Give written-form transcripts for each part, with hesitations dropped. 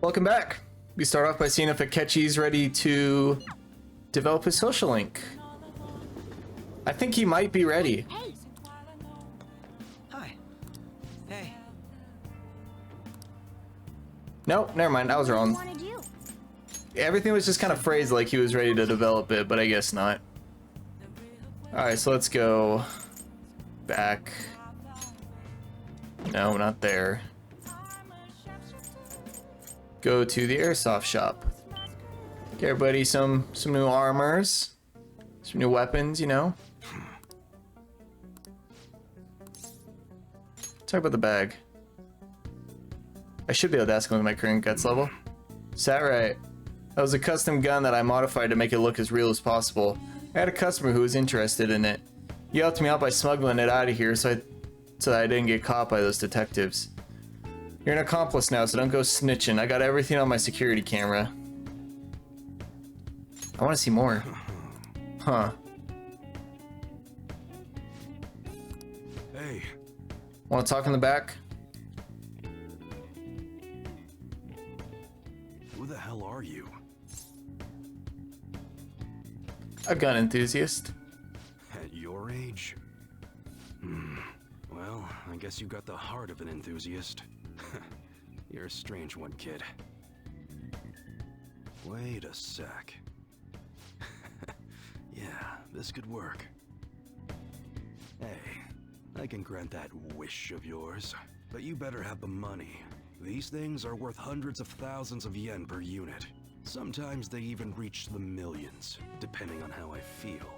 Welcome back. We start off by seeing if Akechi's ready to develop his social link. I think he might be ready. Hey. Hi. Hey. Nope, never mind. I was wrong. What do you want to do? Everything was just kind of phrased like he was ready to develop it, but I guess not. Alright, so let's go back. No, not there. Go to the airsoft shop. Get everybody some new armors, some new weapons, you know. Talk about the bag. I should be able to ask him with my current guts level. Is that right? That was a custom gun that I modified to make it look as real as possible. I had a customer who was interested in it. You helped me out by smuggling it out of here so that I didn't get caught by those detectives. You're an accomplice now, so don't go snitching. I got everything on my security camera. I want to see more. Huh. Hey. Want to talk in the back? Who the hell are you? A gun enthusiast. At your age? Well, I guess you got the heart of an enthusiast. You're a strange one, kid. Wait a sec. Yeah, this could work. Hey, I can grant that wish of yours, but you better have the money. These things are worth hundreds of thousands of yen per unit. Sometimes they even reach the millions, depending on how I feel.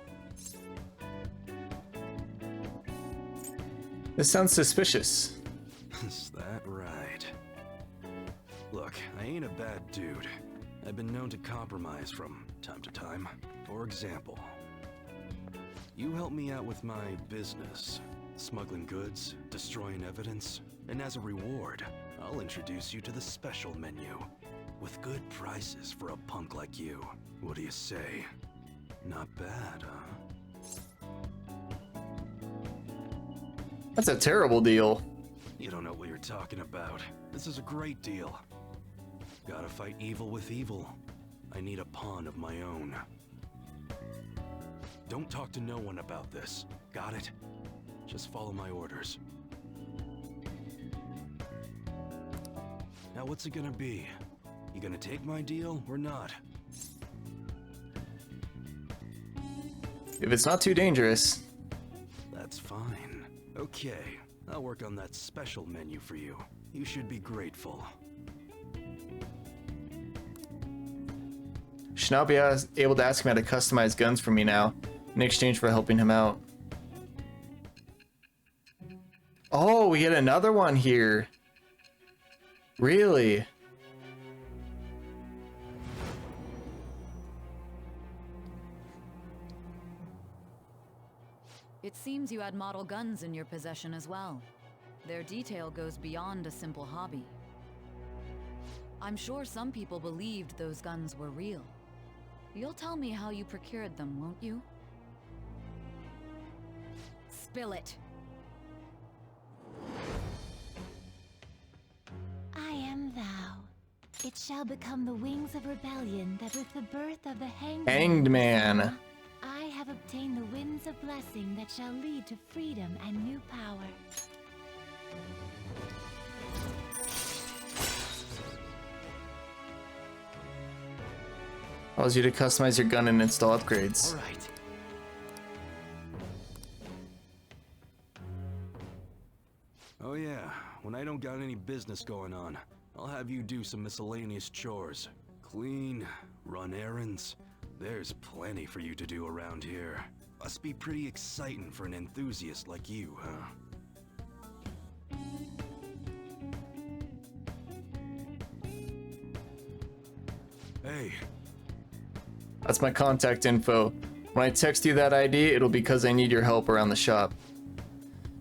This sounds suspicious. Is that right? Look, I ain't a bad dude. I've been known to compromise from time to time. For example, you help me out with my business, smuggling goods, destroying evidence, and as a reward, I'll introduce you to the special menu, with good prices for a punk like you. What do you say? Not bad, huh? That's a terrible deal. You don't know what you're talking about. This is a great deal. Gotta fight evil with evil. I need a pawn of my own. Don't talk to no one about this. Got it? Just follow my orders. Now what's it gonna be? You gonna take my deal or not? If it's not too dangerous. That's fine. Okay, I'll work on that special menu for you. You should be grateful. Should now be able to ask him how to customize guns for me now, in exchange for helping him out. Oh, we get another one here. Really? It seems you had model guns in your possession as well. Their detail goes beyond a simple hobby. I'm sure some people believed those guns were real. You'll tell me how you procured them, won't you? Spill it. I am thou. It shall become the wings of rebellion that with the birth of the Hanged Man. I have obtained the winds of blessing that shall lead to freedom and new power. Allows you to customize your gun and install upgrades. All right. Oh yeah, when I don't got any business going on, I'll have you do some miscellaneous chores. Clean, run errands. There's plenty for you to do around here. Must be pretty exciting for an enthusiast like you, huh? Hey. That's my contact info. When I text you that ID, it'll be because I need your help around the shop.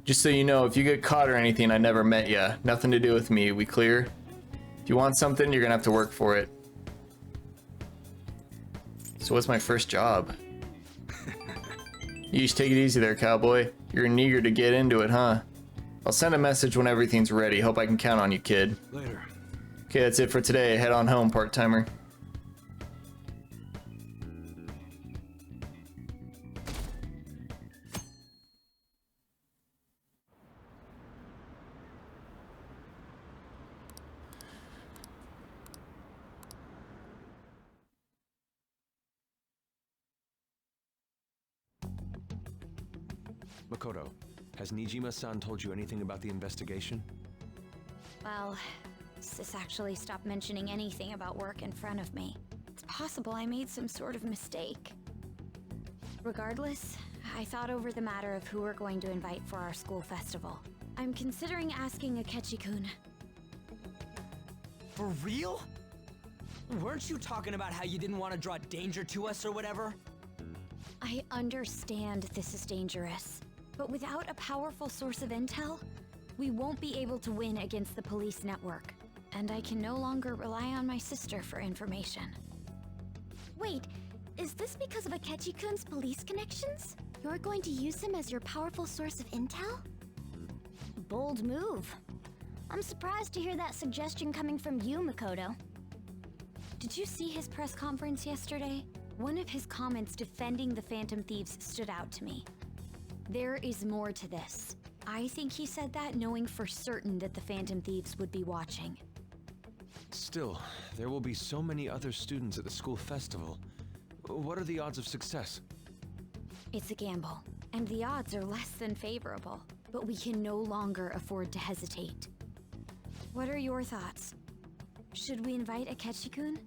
Just so you know, if you get caught or anything, I never met ya. Nothing to do with me, we clear? If you want something, you're gonna have to work for it. So what's my first job? You just take it easy there, cowboy. You're eager to get into it, huh? I'll send a message when everything's ready. Hope I can count on you, kid. Later. Okay, that's it for today. Head on home, part-timer. Makoto, has Nijima-san told you anything about the investigation? Well, Sis actually stopped mentioning anything about work in front of me. It's possible I made some sort of mistake. Regardless, I thought over the matter of who we're going to invite for our school festival. I'm considering asking Akechi-kun. For real? Weren't you talking about how you didn't want to draw danger to us or whatever? I understand this is dangerous, but without a powerful source of intel, we won't be able to win against the police network. And I can no longer rely on my sister for information. Wait, is this because of Akechi-kun's police connections? You're going to use him as your powerful source of intel? Bold move. I'm surprised to hear that suggestion coming from you, Makoto. Did you see his press conference yesterday? One of his comments defending the Phantom Thieves stood out to me. There is more to this. I think he said that knowing for certain that the Phantom Thieves would be watching. Still, there will be so many other students at the school festival. What are the odds of success? It's a gamble, and the odds are less than favorable, but we can no longer afford to hesitate. What are your thoughts? Should we invite Akechi-kun?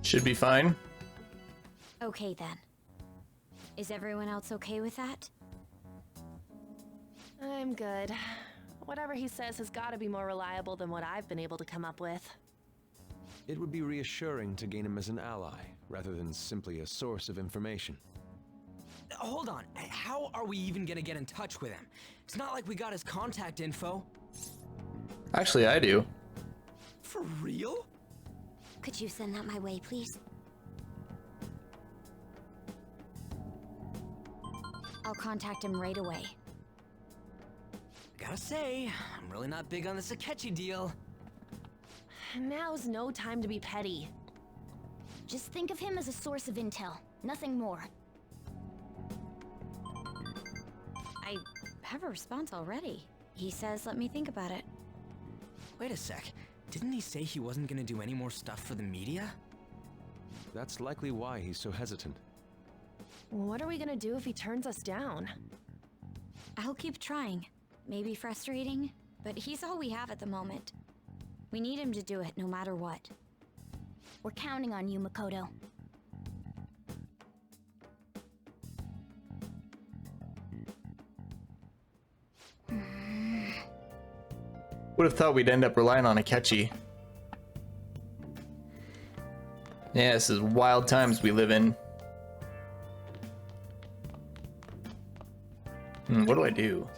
Should be fine. Okay then. Is everyone else okay with that? I'm good. Whatever he says has got to be more reliable than what I've been able to come up with. It would be reassuring to gain him as an ally, rather than simply a source of information. Hold on, how are we even gonna get in touch with him? It's not like we got his contact info. Actually, I do. For real? Could you send that my way, please? I'll contact him right away. Gotta say, I'm really not big on this Akechi deal. Now's no time to be petty. Just think of him as a source of intel, nothing more. I have a response already. He says let me think about it. Wait a sec, didn't he say he wasn't gonna do any more stuff for the media? That's likely why he's so hesitant. What are we gonna do if he turns us down? I'll keep trying. Maybe frustrating, but he's all we have at the moment. We need him to do it no matter what. We're counting on you, Makoto. Would have thought we'd end up relying on Akechi. Yeah, this is wild times we live in. What do I do?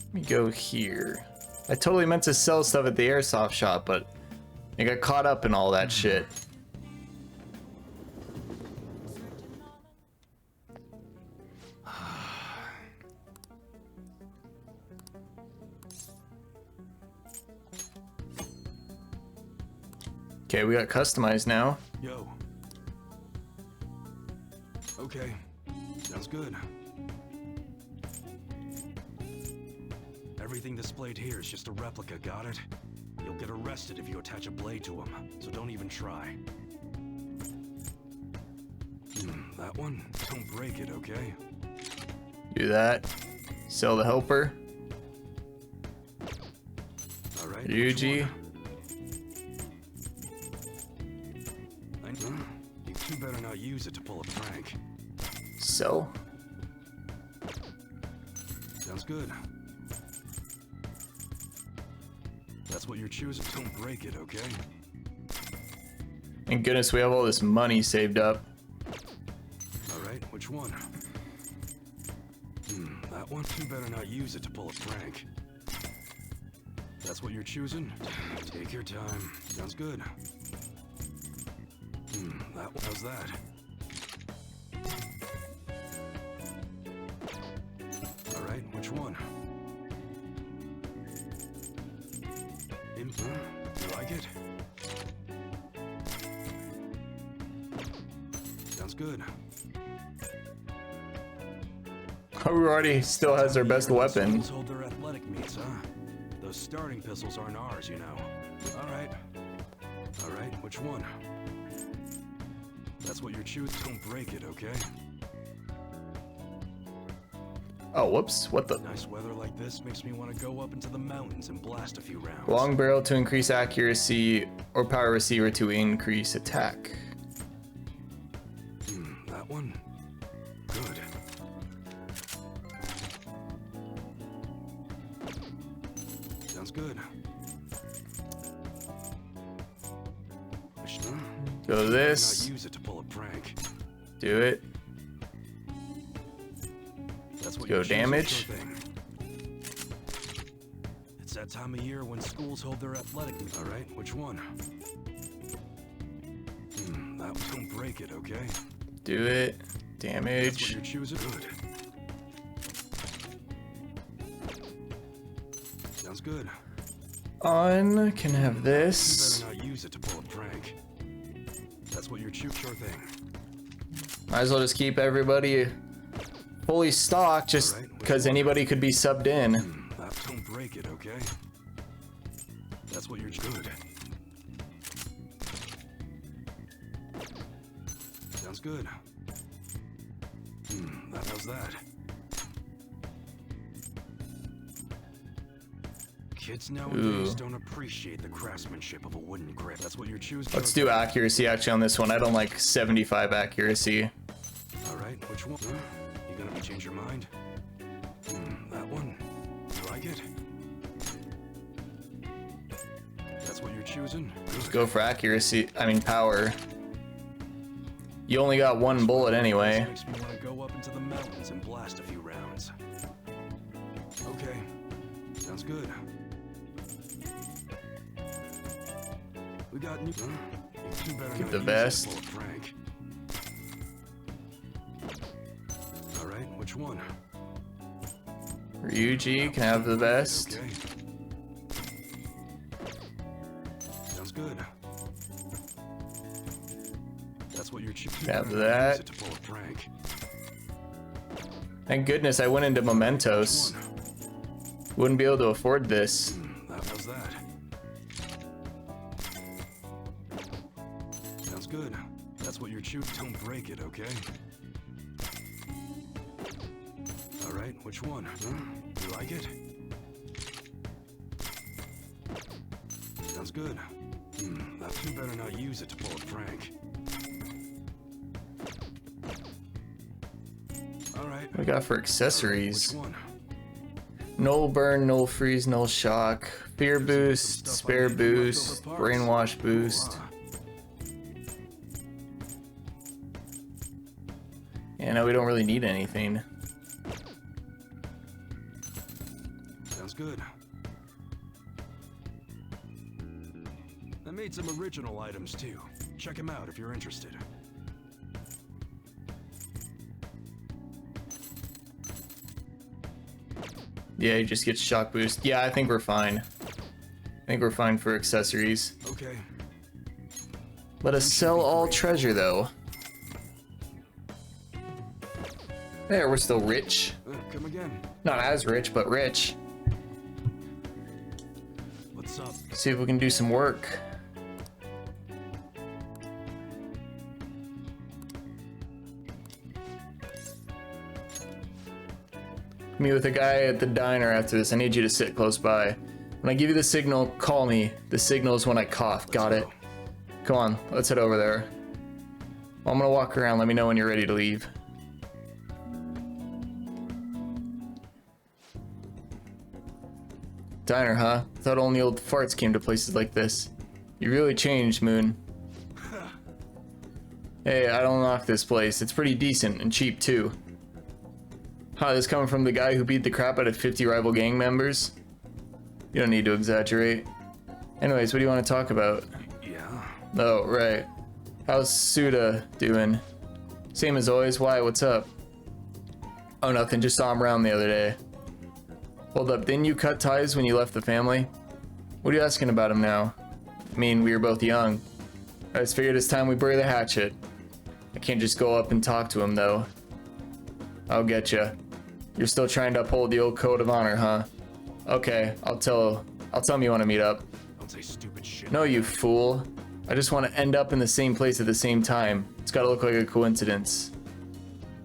Let me go here. I totally meant to sell stuff at the airsoft shop, but I got caught up in all that shit. Okay, we got customized now. Yo. Okay. Sounds good. Everything displayed here is just a replica, got it? You'll get arrested if you attach a blade to them, so don't even try. That one? Don't break it, okay? Do that. Sell the helper. Alright. Yuji. You two better not use it to pull a prank. Sell. Sounds good. That's what you're choosing. Don't break it, okay? Thank goodness we have all this money saved up. Alright, which one? That one? You better not use it to pull a prank. That's what you're choosing? Take your time. Sounds good. How's that? Alright, which one? You like it? Sounds good. Who already still has their best weapon? Schools hold their athletic meets, huh? Those starting pistols aren't ours, you know. All right. All right, which one? That's what you're choosing. Don't break it, okay? Oh, whoops. What the? Nice weather like this makes me want to go up into the mountains and blast a few rounds. Long barrel to increase accuracy or power receiver to increase attack. That one? Good. Sounds good. Go to this. Not use it to pull a prank. Do it. That's what Go you choose, damage. sure thing. It's that time of year when schools hold their athletic meets. All right, which one? That one. Don't break it, okay? Do it. That's what Damage. you're choosing. Good. Sounds good. On can have You this. better not use it to pull a prank. That's what you're choosing. Sure thing. Might as well just keep everybody fully stocked just because anybody could be subbed in. Don't break it, okay? That's what you're good. Sounds good. How's that? Kids nowadays don't appreciate the craftsmanship of a wooden grip. That's what you're choosing. Let's do accuracy actually on this one. I don't like 75 accuracy. All right, which one? You gonna change your mind? That one. You like it? That's what you're choosing? Let's go for accuracy. I mean power. You only got one bullet anyway. Makes me want to go up into the mountains and blast a few rounds. Okay, sounds good. We got new. You better Keep not the use vest. it to pull a prank. All right, which one? Ryuji can have the best. Okay. Sounds good. That's what you're choosing. Have that. To pull a prank. Thank goodness I went into Mementos. Wouldn't be able to afford this. How's that? Sounds good. That's what you're choosing. Don't break it, okay? All right, which one? You like it? Sounds good. You better not use it to pull a prank. All right. What we got for accessories? Which one? Null burn, null freeze, null shock, fear boost, spare boost, brainwash boost. Yeah, no, we don't really need anything. Sounds good. I made some original items too. Check them out if you're interested. Yeah, you just get shock boost. Yeah, I think we're fine. I think we're fine for accessories. Okay. Let us sell all treasure, though. There, we're still rich. Come again. Not as rich, but rich. What's up? See if we can do some work. Meet with a guy at the diner after this. I need you to sit close by. When I give you the signal, call me. The signal is when I cough. Got it? Come on, let's head over there. Well, I'm gonna walk around. Let me know when you're ready to leave. Diner, huh? Thought only old farts came to places like this. You really changed, Moon. Hey, I don't knock this place. It's pretty decent and cheap, too. Huh, this coming from the guy who beat the crap out of 50 rival gang members? You don't need to exaggerate. Anyways, what do you want to talk about? Yeah. Oh, right. How's Suda doing? Same as always. Why? What's up? Oh, nothing. Just saw him around the other day. Hold up. Didn't you cut ties when you left the family? What are you asking about him now? I mean, we were both young. I just figured it's time we bury the hatchet. I can't just go up and talk to him, though. I'll get you. You're still trying to uphold the old code of honor, huh? Okay, I'll tell him you want to meet up. Don't say stupid shit. No, you fool. I just want to end up in the same place at the same time. It's gotta look like a coincidence.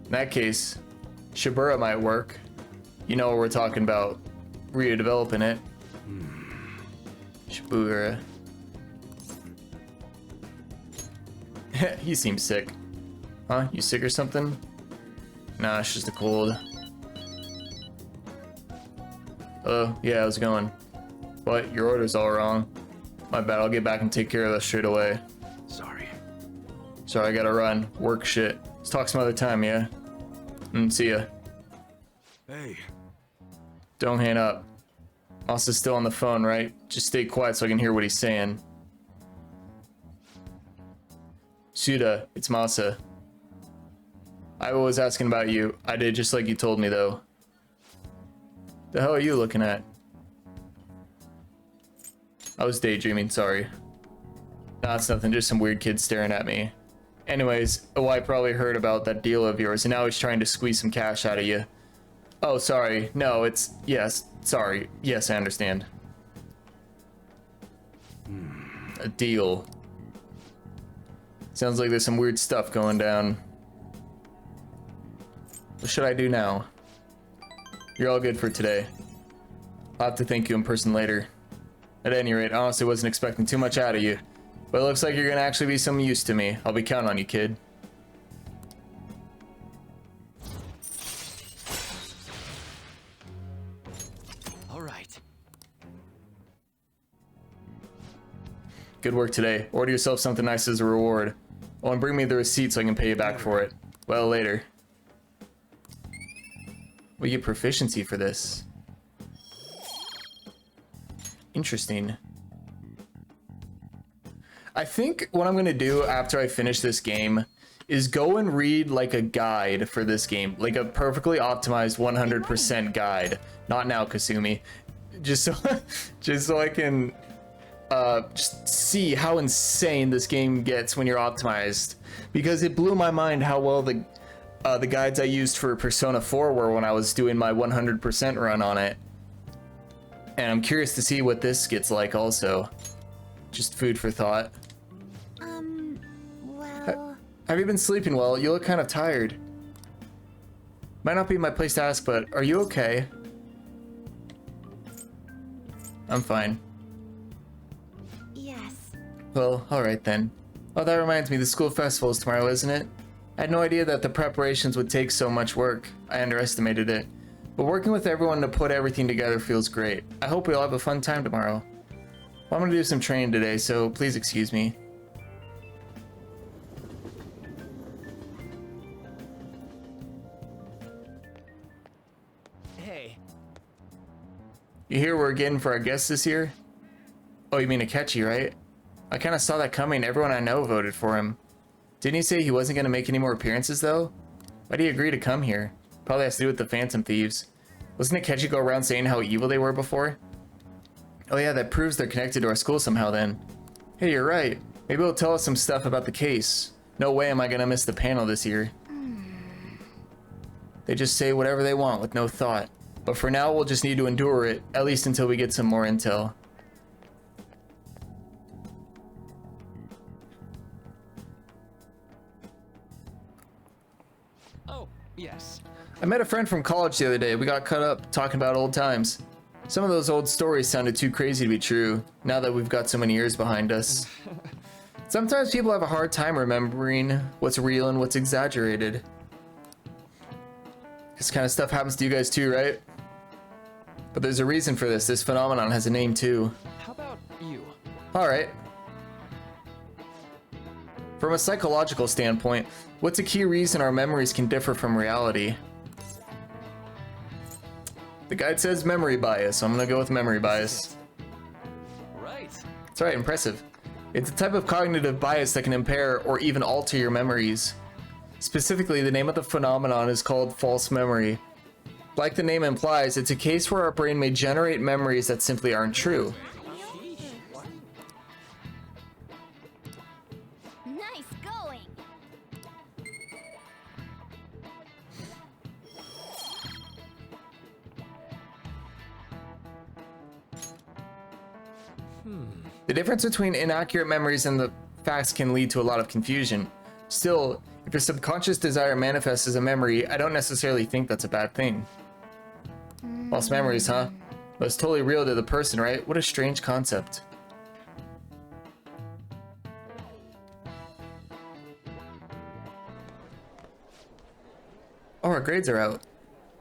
In that case, Shibura might work. You know what we're talking about. Redeveloping it. Shibura. He seems sick. Huh? You sick or something? Nah, it's just a cold. Oh, yeah, how's it going? What? Your order's all wrong. My bad, I'll get back and take care of that straight away. Sorry. Sorry, I gotta run. Work shit. Let's talk some other time, yeah? See ya. Hey. Don't hang up. Masa's still on the phone, right? Just stay quiet so I can hear what he's saying. Suda, it's Masa. I was asking about you. I did just like you told me, though. The hell are you looking at? I was daydreaming, sorry. Nah, it's nothing, just some weird kid staring at me. Anyways, I probably heard about that deal of yours, and now he's trying to squeeze some cash out of you. Oh, sorry. No, yes, sorry. Yes, I understand. A deal. Sounds like there's some weird stuff going down. What should I do now? You're all good for today. I'll have to thank you in person later. At any rate, I honestly wasn't expecting too much out of you. But it looks like you're gonna actually be some use to me. I'll be counting on you, kid. All right. Good work today. Order yourself something nice as a reward. Oh, and bring me the receipt so I can pay you back for it. Well, later. We get proficiency for this. Interesting. I think what I'm gonna do after I finish this game is go and read like a guide for this game, like a perfectly optimized 100% guide. Not now, Kasumi. Just so I can just see how insane this game gets when you're optimized, because it blew my mind how well the guides I used for Persona 4 were when I was doing my 100% run on it. And I'm curious to see what this gets like also. Just food for thought. Well... Have you been sleeping well? You look kind of tired. Might not be my place to ask, but are you okay? I'm fine. Yes. Well, alright then. Oh, that reminds me, the school festival is tomorrow, isn't it? I had no idea that the preparations would take so much work. I underestimated it. But working with everyone to put everything together feels great. I hope we all have a fun time tomorrow. Well, I'm gonna do some training today, so please excuse me. Hey. You hear we're getting for our guests this year? Oh, you mean Akechi, right? I kind of saw that coming. Everyone I know voted for him. Didn't he say he wasn't going to make any more appearances, though? Why did he agree to come here? Probably has to do with the Phantom Thieves. Wasn't Akechi go around saying how evil they were before? Oh yeah, that proves they're connected to our school somehow then. Hey, you're right. Maybe he'll tell us some stuff about the case. No way am I going to miss the panel this year. They just say whatever they want with no thought. But for now, we'll just need to endure it, at least until we get some more intel. Oh, yes. I met a friend from college the other day. We got caught up talking about old times. Some of those old stories sounded too crazy to be true, now that we've got so many years behind us. Sometimes people have a hard time remembering what's real and what's exaggerated. This kind of stuff happens to you guys too, right? But there's a reason for this. This phenomenon has a name too. How about you? Alright. From a psychological standpoint, what's a key reason our memories can differ from reality? The guide says memory bias, so I'm gonna go with memory bias. Right. That's right, impressive. It's a type of cognitive bias that can impair or even alter your memories. Specifically, the name of the phenomenon is called false memory. Like the name implies, it's a case where our brain may generate memories that simply aren't true. The difference between inaccurate memories and the facts can lead to a lot of confusion. Still, if your subconscious desire manifests as a memory, I don't necessarily think that's a bad thing. False memories, huh? But it's totally real to the person, right? What a strange concept. Oh, our grades are out.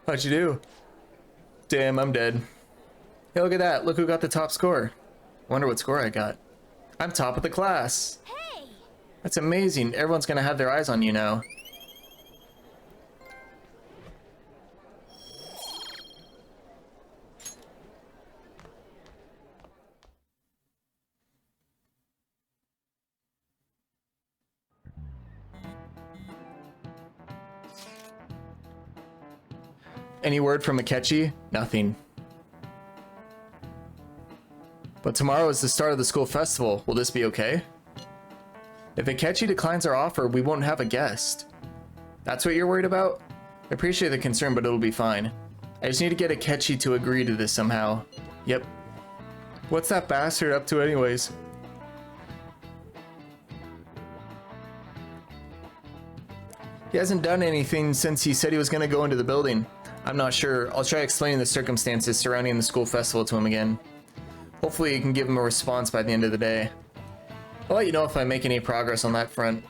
How'd you do? Damn, I'm dead. Hey, look at that. Look who got the top score. Wonder what score I got. I'm top of the class. Hey! That's amazing. Everyone's gonna have their eyes on you now. Any word from Akechi? Nothing. But tomorrow is the start of the school festival. Will this be okay? If Akechi declines our offer, we won't have a guest. That's what you're worried about? I appreciate the concern, but it'll be fine. I just need to get Akechi to agree to this somehow. Yep. What's that bastard up to anyways? He hasn't done anything since he said he was going to go into the building. I'm not sure. I'll try explaining the circumstances surrounding the school festival to him again. Hopefully you can give him a response by the end of the day. I'll let you know if I make any progress on that front.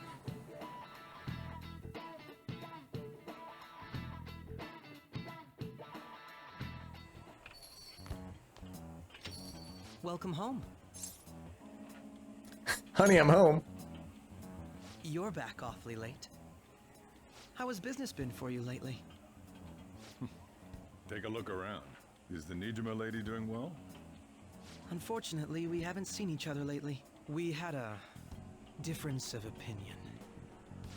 Welcome home. Honey, I'm home. You're back awfully late. How has business been for you lately? Take a look around. Is the Nijima lady doing well? Unfortunately, we haven't seen each other lately. We had a difference of opinion.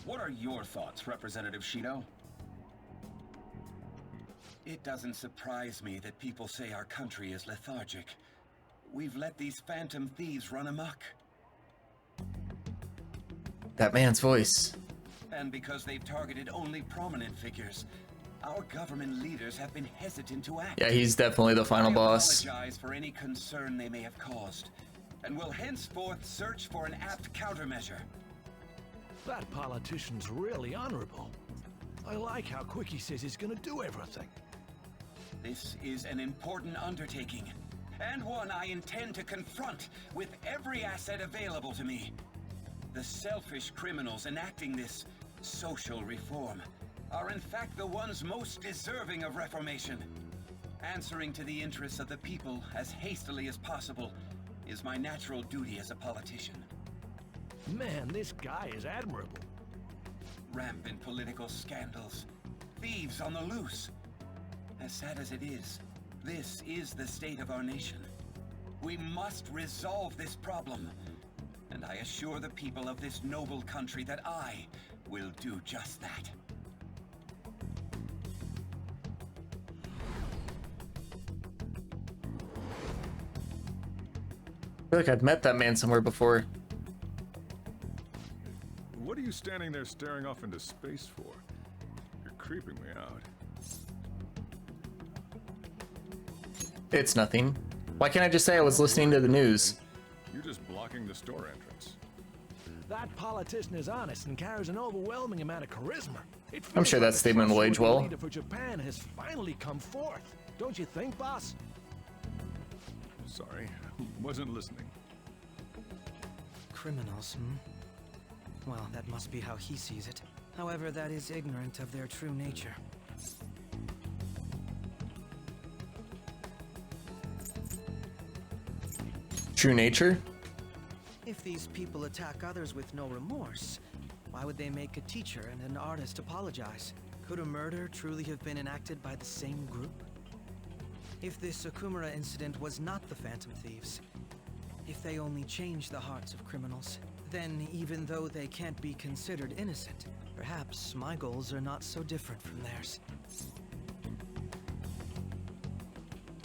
What are your thoughts, Representative Shido? It doesn't surprise me that people say our country is lethargic. We've let these Phantom Thieves run amok. That man's voice. And because they've targeted only prominent figures, our government leaders have been hesitant to act. Yeah, he's definitely the final boss. I apologize for any concern they may have caused, and will henceforth search for an apt countermeasure. That politician's really honorable. I like how quick he says he's gonna do everything. This is an important undertaking, and one I intend to confront with every asset available to me. The selfish criminals enacting this social reform are in fact the ones most deserving of reformation. Answering to the interests of the people as hastily as possible is my natural duty as a politician. Man, this guy is admirable. Rampant political scandals, thieves on the loose. As sad as it is, this is the state of our nation. We must resolve this problem, and I assure the people of this noble country that I will do just that. I feel like I've met that man somewhere before. What are you standing there staring off into space for? You're creeping me out. It's nothing. Why can't I just say I was listening to the news? You're just blocking the store entrance. That politician is honest and carries an overwhelming amount of charisma. I'm sure that statement will age well. The leader for Japan has finally come forth. Don't you think, boss? Sorry, wasn't listening. Criminals, hmm? Well, that must be how he sees it. However, that is ignorant of their true nature. True nature? If these people attack others with no remorse, why would they make a teacher and an artist apologize? Could a murder truly have been enacted by the same group? If this Okumura incident was not the Phantom Thieves, if they only changed the hearts of criminals, then even though they can't be considered innocent, perhaps my goals are not so different from theirs.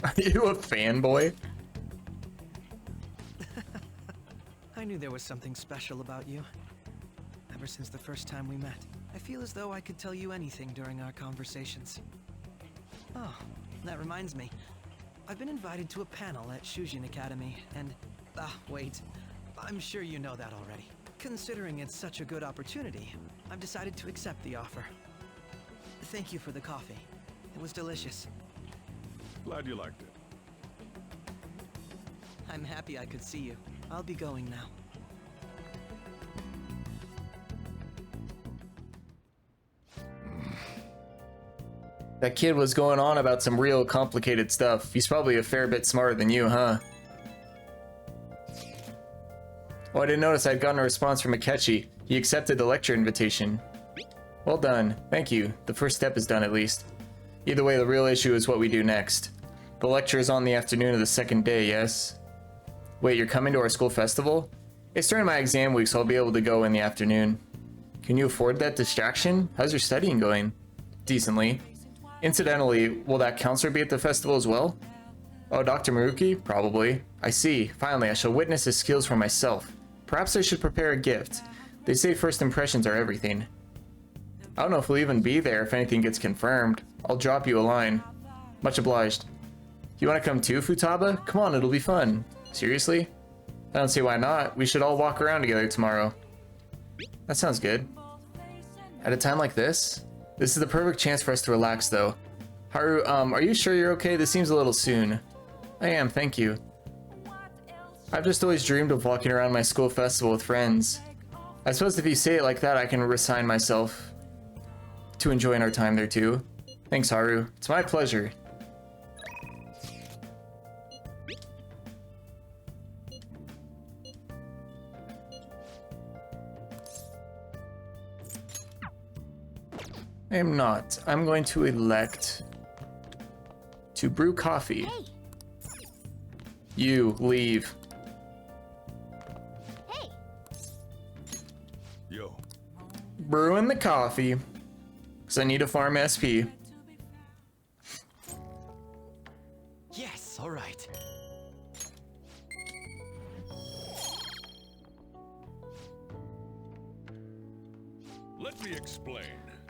Are you a fanboy? I knew there was something special about you. Ever since the first time we met, I feel as though I could tell you anything during our conversations. Oh, that reminds me. I've been invited to a panel at Shujin Academy, and Wait. I'm sure you know that already. Considering it's such a good opportunity, I've decided to accept the offer. Thank you for the coffee. It was delicious. Glad you liked it. I'm happy I could see you. I'll be going now. That kid was going on about some real complicated stuff. He's probably a fair bit smarter than you, huh? Oh, I didn't notice I'd gotten a response from Akechi. He accepted the lecture invitation. Well done. Thank you. The first step is done at least. Either way, the real issue is what we do next. The lecture is on the afternoon of the second day, yes? Wait, you're coming to our school festival? It's during my exam week, so I'll be able to go in the afternoon. Can you afford that distraction? How's your studying going? Decently. Incidentally, will that counselor be at the festival as well? Oh, Dr. Maruki? Probably. I see. Finally, I shall witness his skills for myself. Perhaps I should prepare a gift. They say first impressions are everything. I don't know if we'll even be there if anything gets confirmed. I'll drop you a line. Much obliged. You want to come too, Futaba? Come on, it'll be fun. Seriously? I don't see why not. We should all walk around together tomorrow. That sounds good. At a time like this? This is the perfect chance for us to relax, though. Haru, are you sure you're okay? This seems a little soon. I am, thank you. I've just always dreamed of walking around my school festival with friends. I suppose if you say it like that, I can resign myself to enjoying our time there, too. Thanks, Haru. It's my pleasure. I am not. I'm going to elect to brew coffee. Hey. You leave. Hey. Yo. Brewing the coffee. Because I need a farm SP. Yes, all right. Let me explain.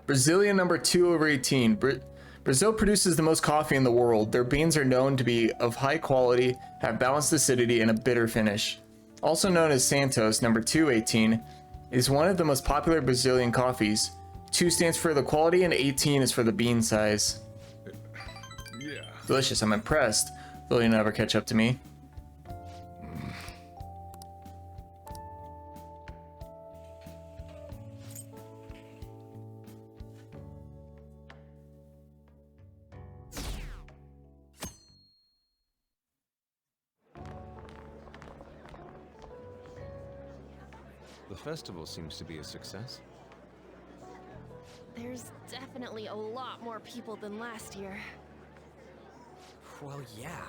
Brazilian number 2/18. Brazil produces the most coffee in the world. Their beans are known to be of high quality, have balanced acidity, and a bitter finish. Also known as Santos, number 2/18, is one of the most popular Brazilian coffees. 2 stands for the quality and 18 is for the bean size. Yeah. Delicious, I'm impressed. Though you'll never catch up to me. The festival seems to be a success. There's definitely a lot more people than last year. Well, yeah.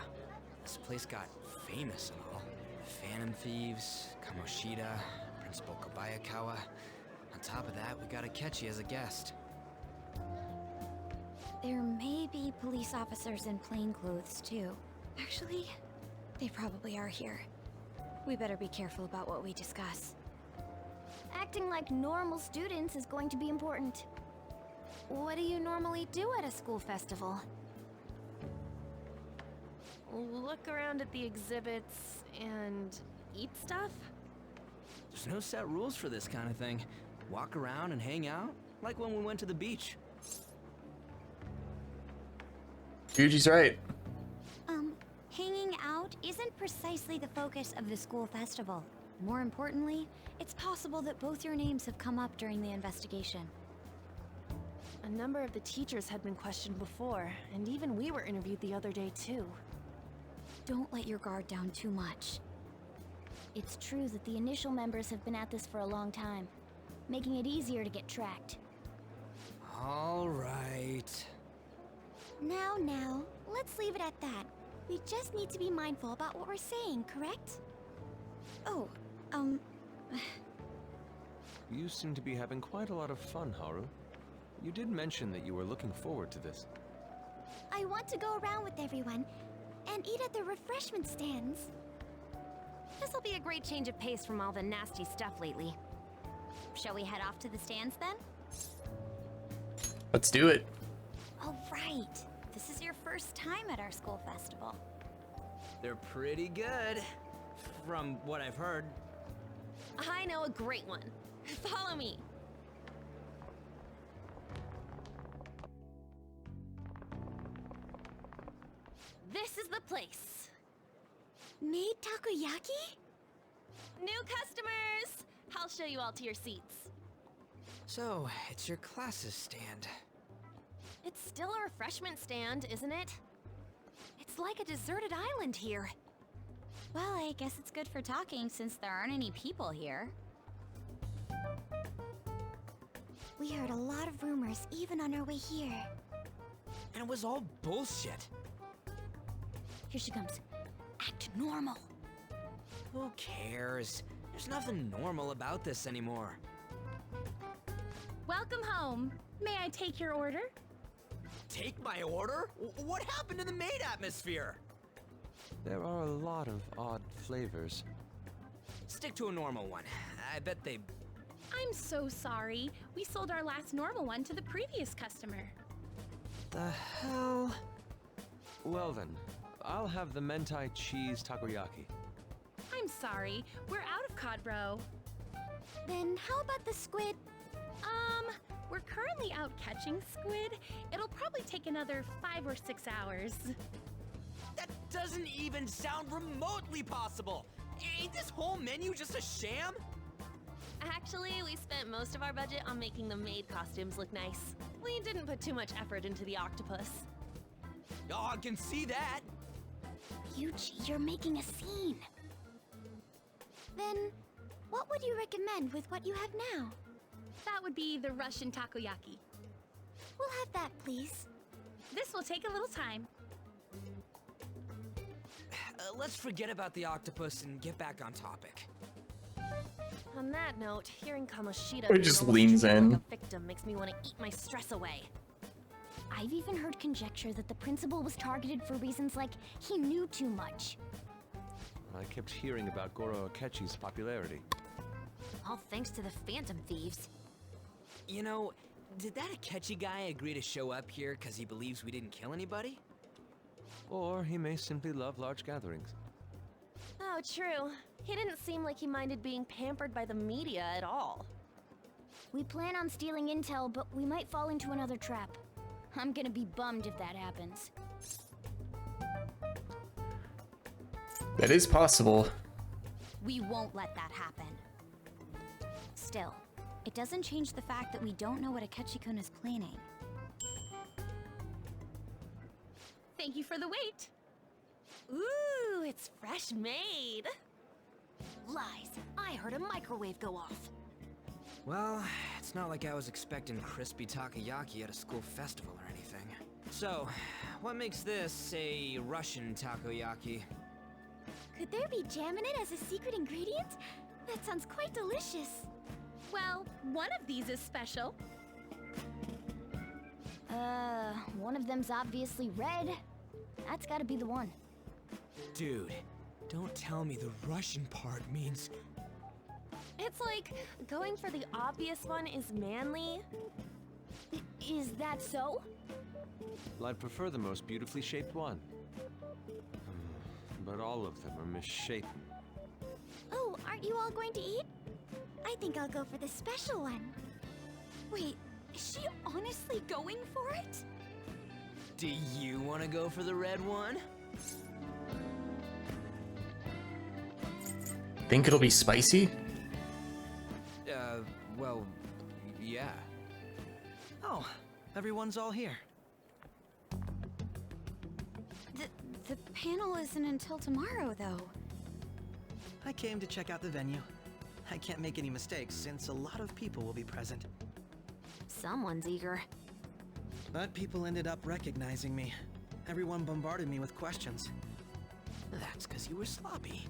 This place got famous and all. Phantom Thieves, Kamoshida, Principal Kobayakawa. On top of that, we got Akechi as a guest. There may be police officers in plainclothes, too. Actually, they probably are here. We better be careful about what we discuss. Acting like normal students is going to be important. What do you normally do at a school festival? Look around at the exhibits and eat stuff? There's no set rules for this kind of thing. Walk around and hang out, like when we went to the beach. Fuji's right. Hanging out isn't precisely the focus of the school festival. More importantly, it's possible that both your names have come up during the investigation. A number of the teachers had been questioned before, and even we were interviewed the other day too. Don't let your guard down too much. It's true that the initial members have been at this for a long time, making it easier to get tracked. All right. Now, let's leave it at that. We just need to be mindful about what we're saying, correct? Oh, You seem to be having quite a lot of fun, Haru. You did mention that you were looking forward to this. I want to go around with everyone and eat at the refreshment stands. This'll be a great change of pace from all the nasty stuff lately. Shall we head off to the stands then? Let's do it. Oh, right. This is your first time at our school festival. They're pretty good. from what I've heard. I know a great one. Follow me. This is the place. Made takoyaki? New customers! I'll show you all to your seats. So, it's your class's stand. It's still a refreshment stand, isn't it? It's like a deserted island here. Well, I guess it's good for talking since there aren't any people here. We heard a lot of rumors even on our way here. And it was all bullshit. Here she comes. Act normal. Who cares? There's nothing normal about this anymore. Welcome home. May I take your order? Take my order? What happened to the maid atmosphere? There are a lot of odd flavors. Stick to a normal one. I bet they... I'm so sorry. We sold our last normal one to the previous customer. The hell? Well then, I'll have the mentai cheese takoyaki. I'm sorry. We're out of cod bro. Then how about the squid? We're currently out catching squid. It'll probably take another 5 or 6 hours. That doesn't even sound remotely possible! Ain't this whole menu just a sham? Actually, we spent most of our budget on making the maid costumes look nice. We didn't put too much effort into the octopus. Oh, I can see that! Yuji, you're making a scene. Then, what would you recommend with what you have now? That would be the Russian takoyaki. We'll have that, please. This will take a little time. Let's forget about the octopus and get back on topic. On that note, hearing Kamoshida Or just being leans treated in. like a victim makes me want to eat my stress away. I've even heard conjecture that the principal was targeted for reasons like he knew too much. I kept hearing about Goro Akechi's popularity. All thanks to the Phantom Thieves. You know, did that Akechi guy agree to show up here because he believes we didn't kill anybody? Or he may simply love large gatherings. Oh, true. He didn't seem like he minded being pampered by the media at all. We plan on stealing intel, but we might fall into another trap. I'm gonna be bummed if that happens. That is possible. We won't let that happen. Still, it doesn't change the fact that we don't know what Akechi-kun is planning. Thank you for the wait. Ooh, it's fresh made. Lies. I heard a microwave go off. Well, it's not like I was expecting crispy takoyaki at a school festival or anything. So, what makes this a Russian takoyaki? Could there be jam in it as a secret ingredient? That sounds quite delicious. Well, one of these is special. One of them's obviously red. That's gotta be the one. Dude, don't tell me the Russian part means... It's like going for the obvious one is manly. Is that so? Well, I'd prefer the most beautifully shaped one. But all of them are misshapen. Oh, aren't you all going to eat? I think I'll go for the special one. Wait, is she honestly going for it? Do you want to go for the red one? Think it'll be spicy? Well, yeah. Oh, everyone's all here. The panel isn't until tomorrow, though. I came to check out the venue. I can't make any mistakes since a lot of people will be present. Someone's eager. But people ended up recognizing me. Everyone bombarded me with questions. That's because you were sloppy.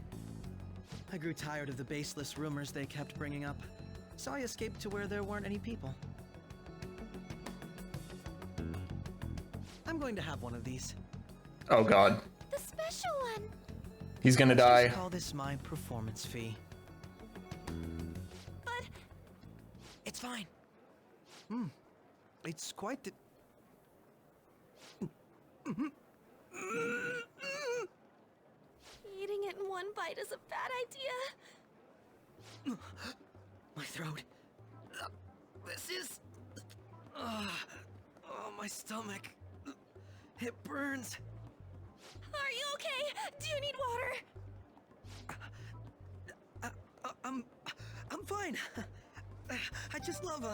I grew tired of the baseless rumors they kept bringing up, so I escaped to where there weren't any people. I'm going to have one of these. Oh god. The special one! He's gonna die. Just call this my performance fee. But... it's fine. It's quite the... Eating it in one bite is a bad idea. My throat. This is... oh, my stomach. It burns. Are you okay? Do you need water? I'm fine. I just love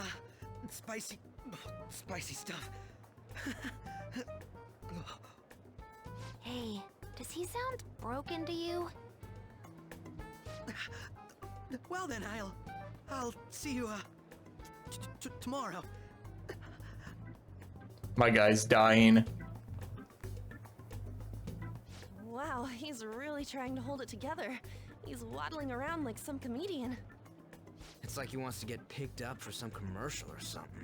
spicy stuff. Hey, does he sound broken to you? Well then, I'll see you tomorrow. My guy's dying. Wow, he's really trying to hold it together. He's waddling around like some comedian. It's like he wants to get picked up for some commercial or something.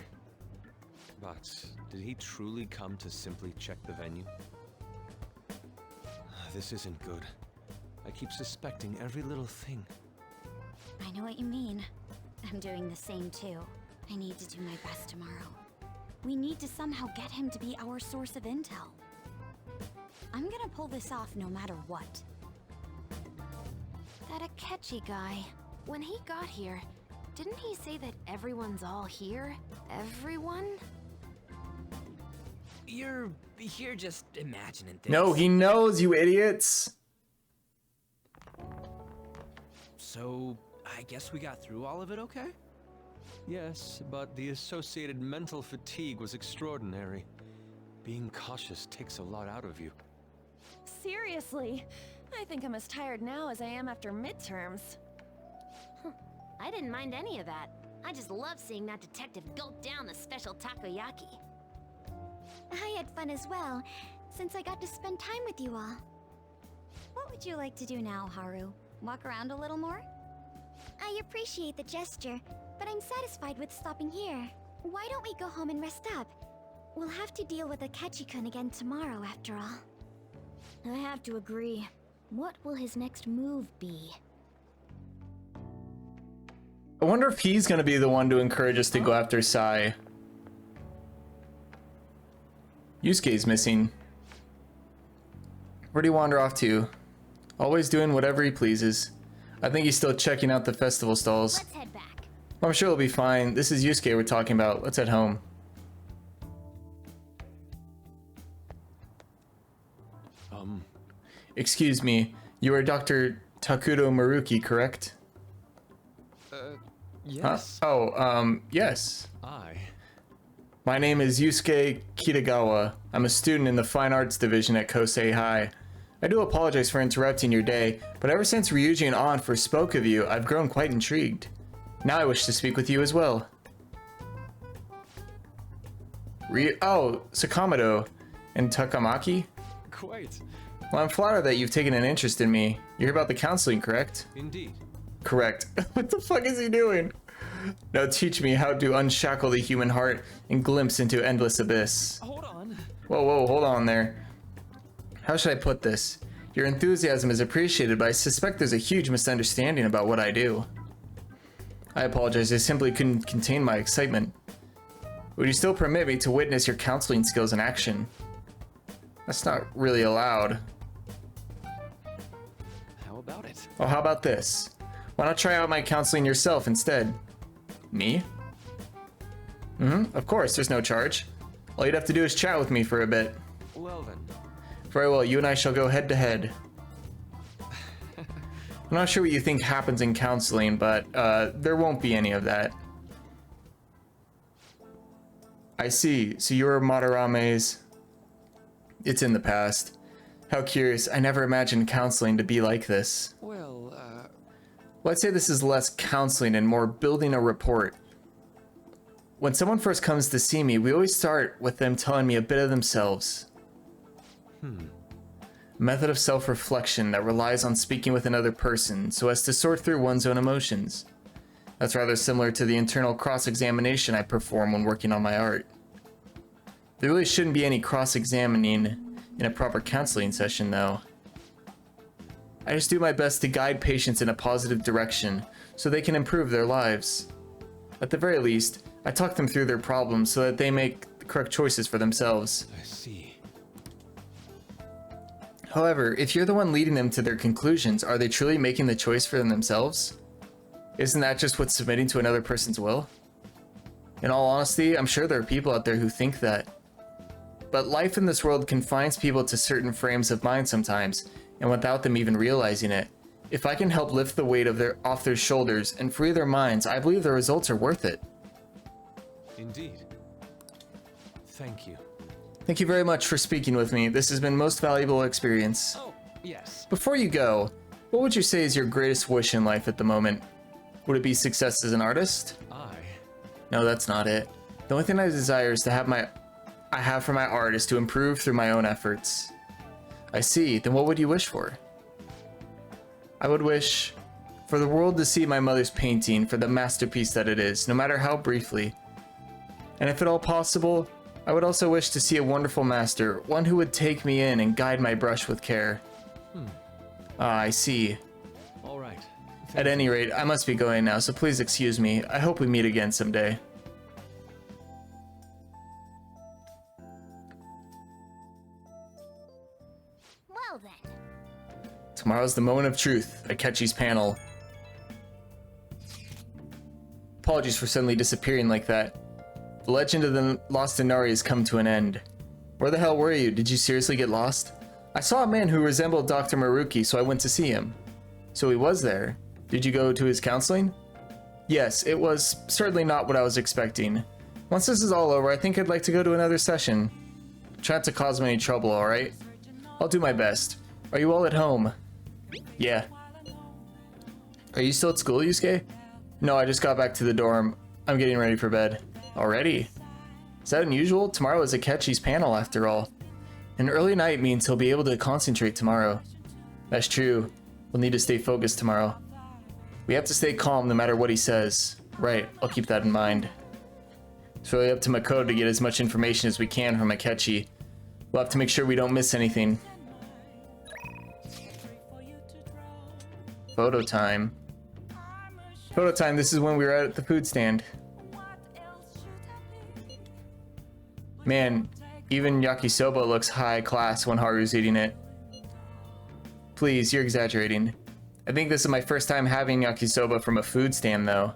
But did he truly come to simply check the venue? This isn't good. I keep suspecting every little thing. I know what you mean. I'm doing the same too. I need to do my best tomorrow. We need to somehow get him to be our source of intel. I'm gonna pull this off no matter what. That Akechi guy, when he got here, didn't he say that everyone's all here? Everyone? You're just imagining things. No, he knows, you idiots. So, I guess we got through all of it okay? Yes, but the associated mental fatigue was extraordinary. Being cautious takes a lot out of you. Seriously, I think I'm as tired now as I am after midterms. I didn't mind any of that. I just love seeing that detective gulp down the special takoyaki. I had fun as well, since I got to spend time with you all. What would you like to do now, Haru? Walk around a little more? I appreciate the gesture, but I'm satisfied with stopping here. Why don't we go home and rest up? We'll have to deal with Akechi-kun again tomorrow, after all. I have to agree. What will his next move be? I wonder if he's gonna be the one to encourage us to go after Sai. Yusuke's missing. Where'd he wander off to? Always doing whatever he pleases. I think he's still checking out the festival stalls. Let's head back. I'm sure he'll be fine. This is Yusuke we're talking about. Let's head home. Excuse me. You are Dr. Takudo Maruki, correct? Yes. Huh? Oh, yes. I. My name is Yusuke Kitagawa. I'm a student in the Fine Arts Division at Kosei High. I do apologize for interrupting your day, but ever since Ryuji and Aunt first spoke of you, I've grown quite intrigued. Now I wish to speak with you as well. Oh, Sakamoto and Takamaki? Quite. Well, I'm flattered that you've taken an interest in me. You hear about the counseling, correct? Indeed. Correct. What the fuck is he doing? Now teach me how to unshackle the human heart and glimpse into endless abyss. Hold on. Whoa, hold on there. How should I put this? Your enthusiasm is appreciated, but I suspect there's a huge misunderstanding about what I do. I apologize, I simply couldn't contain my excitement. Would you still permit me to witness your counseling skills in action? That's not really allowed. How about it? Oh, how about this? Why not try out my counseling yourself instead? Me? Of course, there's no charge. All you'd have to do is chat with me for a bit. Well then. Very well, you and I shall go head to head. I'm not sure what you think happens in counseling, but there won't be any of that. I see, so you're Madarame's... It's in the past. How curious, I never imagined counseling to be like this. Well, I'd say this is less counseling and more building a rapport. When someone first comes to see me, we always start with them telling me a bit of themselves. Method of self-reflection that relies on speaking with another person so as to sort through one's own emotions. That's rather similar to the internal cross-examination I perform when working on my art. There really shouldn't be any cross-examining in a proper counseling session, though. I just do my best to guide patients in a positive direction so they can improve their lives. At the very least, I talk them through their problems so that they make the correct choices for themselves. I see. However, if you're the one leading them to their conclusions, are they truly making the choice for them themselves? Isn't that just what submitting to another person's will? In all honesty, I'm sure there are people out there who think that. But life in this world confines people to certain frames of mind sometimes, and without them even realizing it. If I can help lift the weight off their shoulders and free their minds, I believe the results are worth it. Indeed. Thank you. Thank you very much for speaking with me. This has been most valuable experience. Oh, yes. Before you go, what would you say is your greatest wish in life at the moment? Would it be success as an artist? No, that's not it. The only thing I desire is to have for my art is to improve through my own efforts. I see. Then what would you wish for? I would wish for the world to see my mother's painting for the masterpiece that it is, no matter how briefly. And if at all possible, I would also wish to see a wonderful master, one who would take me in and guide my brush with care. Ah, I see. All right. At any rate, I must be going now, so please excuse me. I hope we meet again someday. Well then. Tomorrow's the moment of truth, Akechi's panel. Apologies for suddenly disappearing like that. The legend of the Lost Inari has come to an end. Where the hell were you? Did you seriously get lost? I saw a man who resembled Dr. Maruki, so I went to see him. So he was there. Did you go to his counseling? Yes, it was certainly not what I was expecting. Once this is all over, I think I'd like to go to another session. Try not to cause me any trouble, alright? I'll do my best. Are you all at home? Yeah. Are you still at school, Yusuke? No, I just got back to the dorm. I'm getting ready for bed. Already? Is that unusual? Tomorrow is Akechi's panel, after all. An early night means he'll be able to concentrate tomorrow. That's true. We'll need to stay focused tomorrow. We have to stay calm no matter what he says. Right, I'll keep that in mind. It's really up to Makoto to get as much information as we can from Akechi. We'll have to make sure we don't miss anything. Photo time. Photo time, this is when we were at the food stand. Man, even yakisoba looks high class when Haru's eating it. Please, you're exaggerating. I think this is my first time having yakisoba from a food stand, though.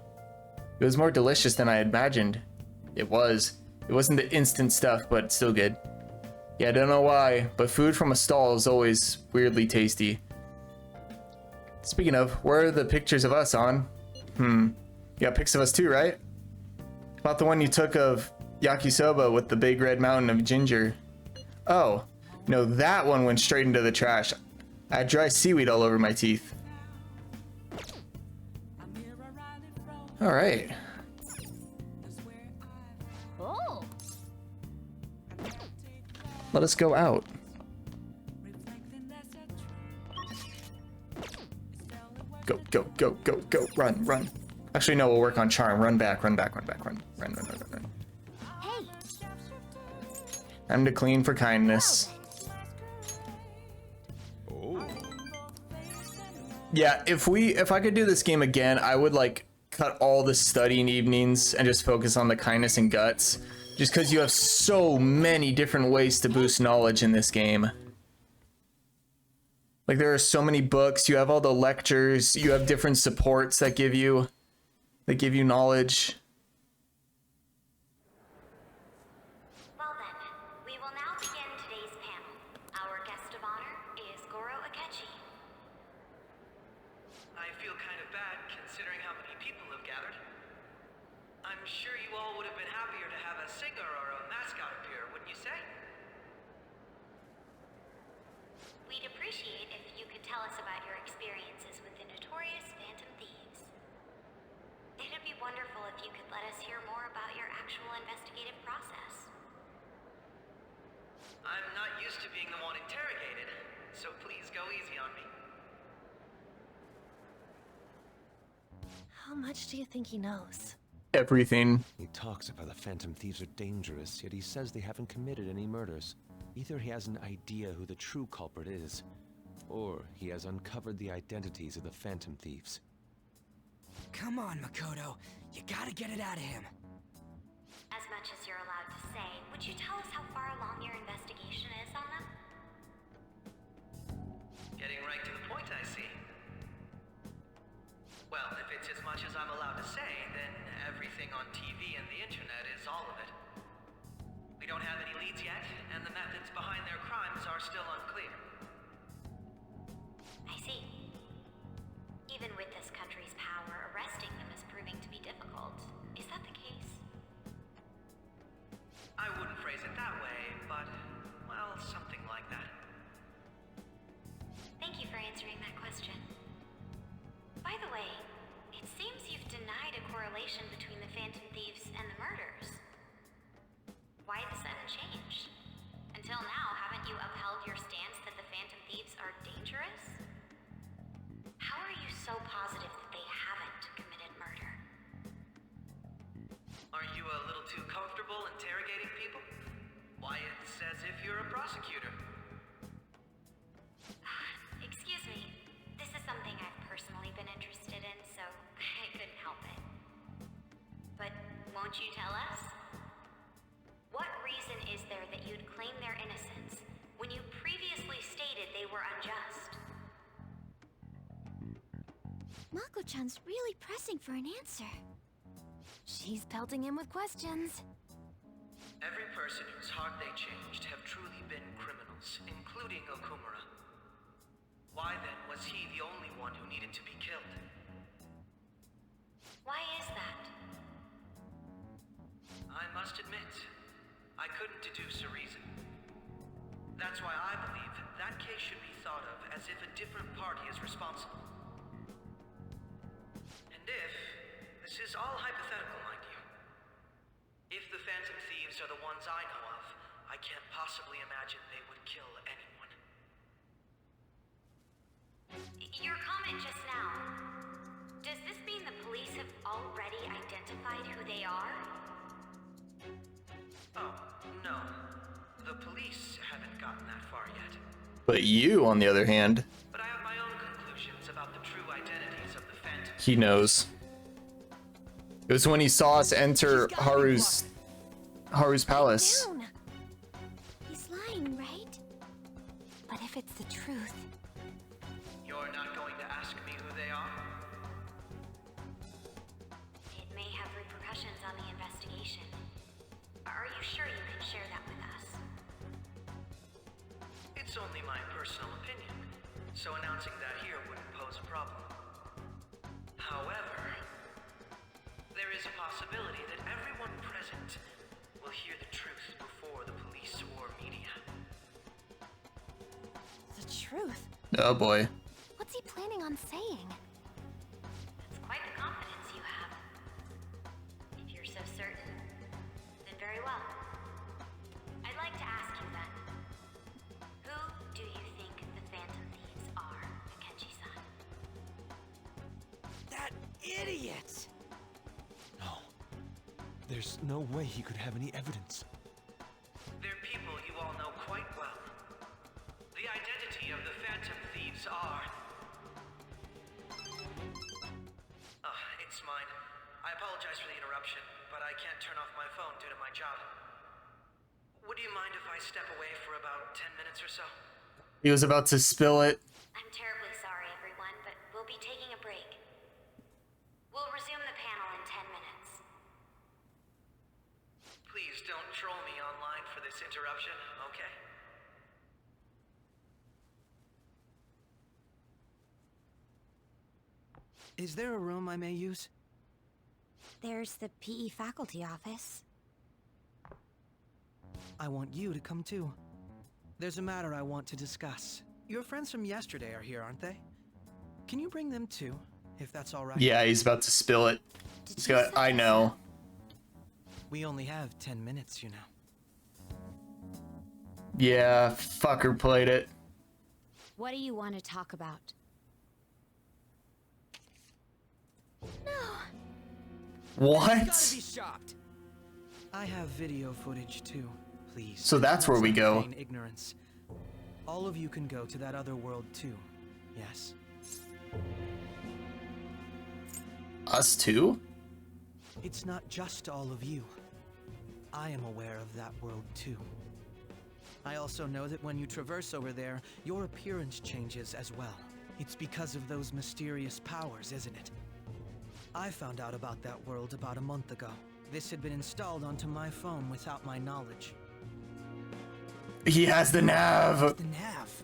It was more delicious than I had imagined. It was. It wasn't the instant stuff, but still good. Yeah, I don't know why, but food from a stall is always weirdly tasty. Speaking of, where are the pictures of us on? You got pics of us too, right? About the one you took of yakisoba with the big red mountain of ginger. Oh, no, that one went straight into the trash. I had dry seaweed all over my teeth. All right. Oh. Let us go out. Go, go, go, go, go, run, run. Actually, no, we'll work on charm. Run back, run back, run back, run, run, run, run, run, run. Hey. Time to clean for kindness. Yeah, if I could do this game again, I would like cut all the studying evenings and just focus on the kindness and guts. Just because you have so many different ways to boost knowledge in this game. Like there are so many books, you have all the lectures, you have different supports that give you knowledge. Well then, we will now begin today's panel. Our guest of honor is Goro Akechi. I feel kind of bad considering how many people have gathered. I'm sure you all would have been happier to have a singer or a mascot appear, wouldn't you say? We'd appreciate if you could tell us about your experiences with the notorious Phantom Thieves. It'd be wonderful if you could let us hear more about your actual investigative process. I'm not used to being the one interrogated, so please go easy on me. How much do you think he knows? Everything. He talks about the Phantom Thieves are dangerous, yet he says they haven't committed any murders. Either he has an idea who the true culprit is, or he has uncovered the identities of the Phantom Thieves. Come on, Makoto. You gotta get it out of him. As much as you're allowed to say, would you tell us how far along your investigation is on them? say, then everything on TV and the internet is all of it. We don't have any leads yet, and the methods behind their crimes are still unclear. I see. Even with this country's power, arresting them is proving to be difficult. Is that the case? I wouldn't phrase it that way, but, well, something like that. Thank you for answering that question. By the way, it seems you've denied a correlation between the Phantom Thieves and the murders. Why the sudden change? Until now, haven't you upheld your stance that the Phantom Thieves are dangerous? How are you so positive that they haven't committed murder? Are you a little too comfortable interrogating people? Why, it's as if you're a prosecutor. Excuse me. This is something I've personally been interested in, so I couldn't help it. But won't you tell us? What reason is there that you'd claim their innocence when you previously stated they were unjust? Mako-chan's really pressing for an answer. She's pelting him with questions. Every person whose heart they changed have truly been criminals, including Okumura. Why then was he the only one who needed to be killed? Why is that? I must admit, I couldn't deduce a reason. That's why I believe that case should be thought of as if a different party is responsible. And if, this is all hypothetical, mind you, if the Phantom Thieves are the ones I know of, I can't possibly imagine they would kill anyone. Your comment just now, does this mean the police have already identified who they are? Oh, no. The police haven't gotten that far yet. But you, on the other hand, But I have my own conclusions about the true identities of the Phantom. he knows. It was when he saw us enter Haru's palace. Down. He's lying, right? But if it's the truth, You're not going to ask me who they are? It may have repercussions on the investigation. Are you sure you can share that with us? It's only my personal opinion, so announcing that here wouldn't pose a problem. However, there is a possibility that everyone present will hear the truth before the police or media. the truth. Oh boy. What's he planning on saying? That's quite the confidence you have. If you're so certain, then very well. I'd like to ask you then, who do you think the Phantom Thieves are, Akechi-san? That idiot! No. There's no way he could have any evidence. They're people you all know quite well. The identity of the Phantom Thieves are... it's mine. I apologize for the interruption, but I can't turn off my phone due to my job. Would you mind if I step away for about 10 minutes or so? He was about to spill it. I'm terribly sorry, everyone, but we'll be taking a break. We'll resume the panel in 10 minutes. Please don't troll me online for this interruption, okay? Is there a room I may use? There's the PE faculty office. I want you to come too. There's a matter I want to discuss. Your friends from yesterday are here, aren't they? Can you bring them too, if that's all right? Yeah, he's about to spill it. He's got, I know. We only have 10 minutes, you know. Yeah, fucker played it. What do you want to talk about? No. What? Gotta be shocked. I have video footage too, please. So that's where we go. Feign ignorance. All of you can go to that other world too. Yes. Us too? It's not just all of you. I am aware of that world too. I also know that when you traverse over there, your appearance changes as well. It's because of those mysterious powers, isn't it? I found out about that world about a month ago. This had been installed onto my phone without my knowledge. He has the nav. The nav.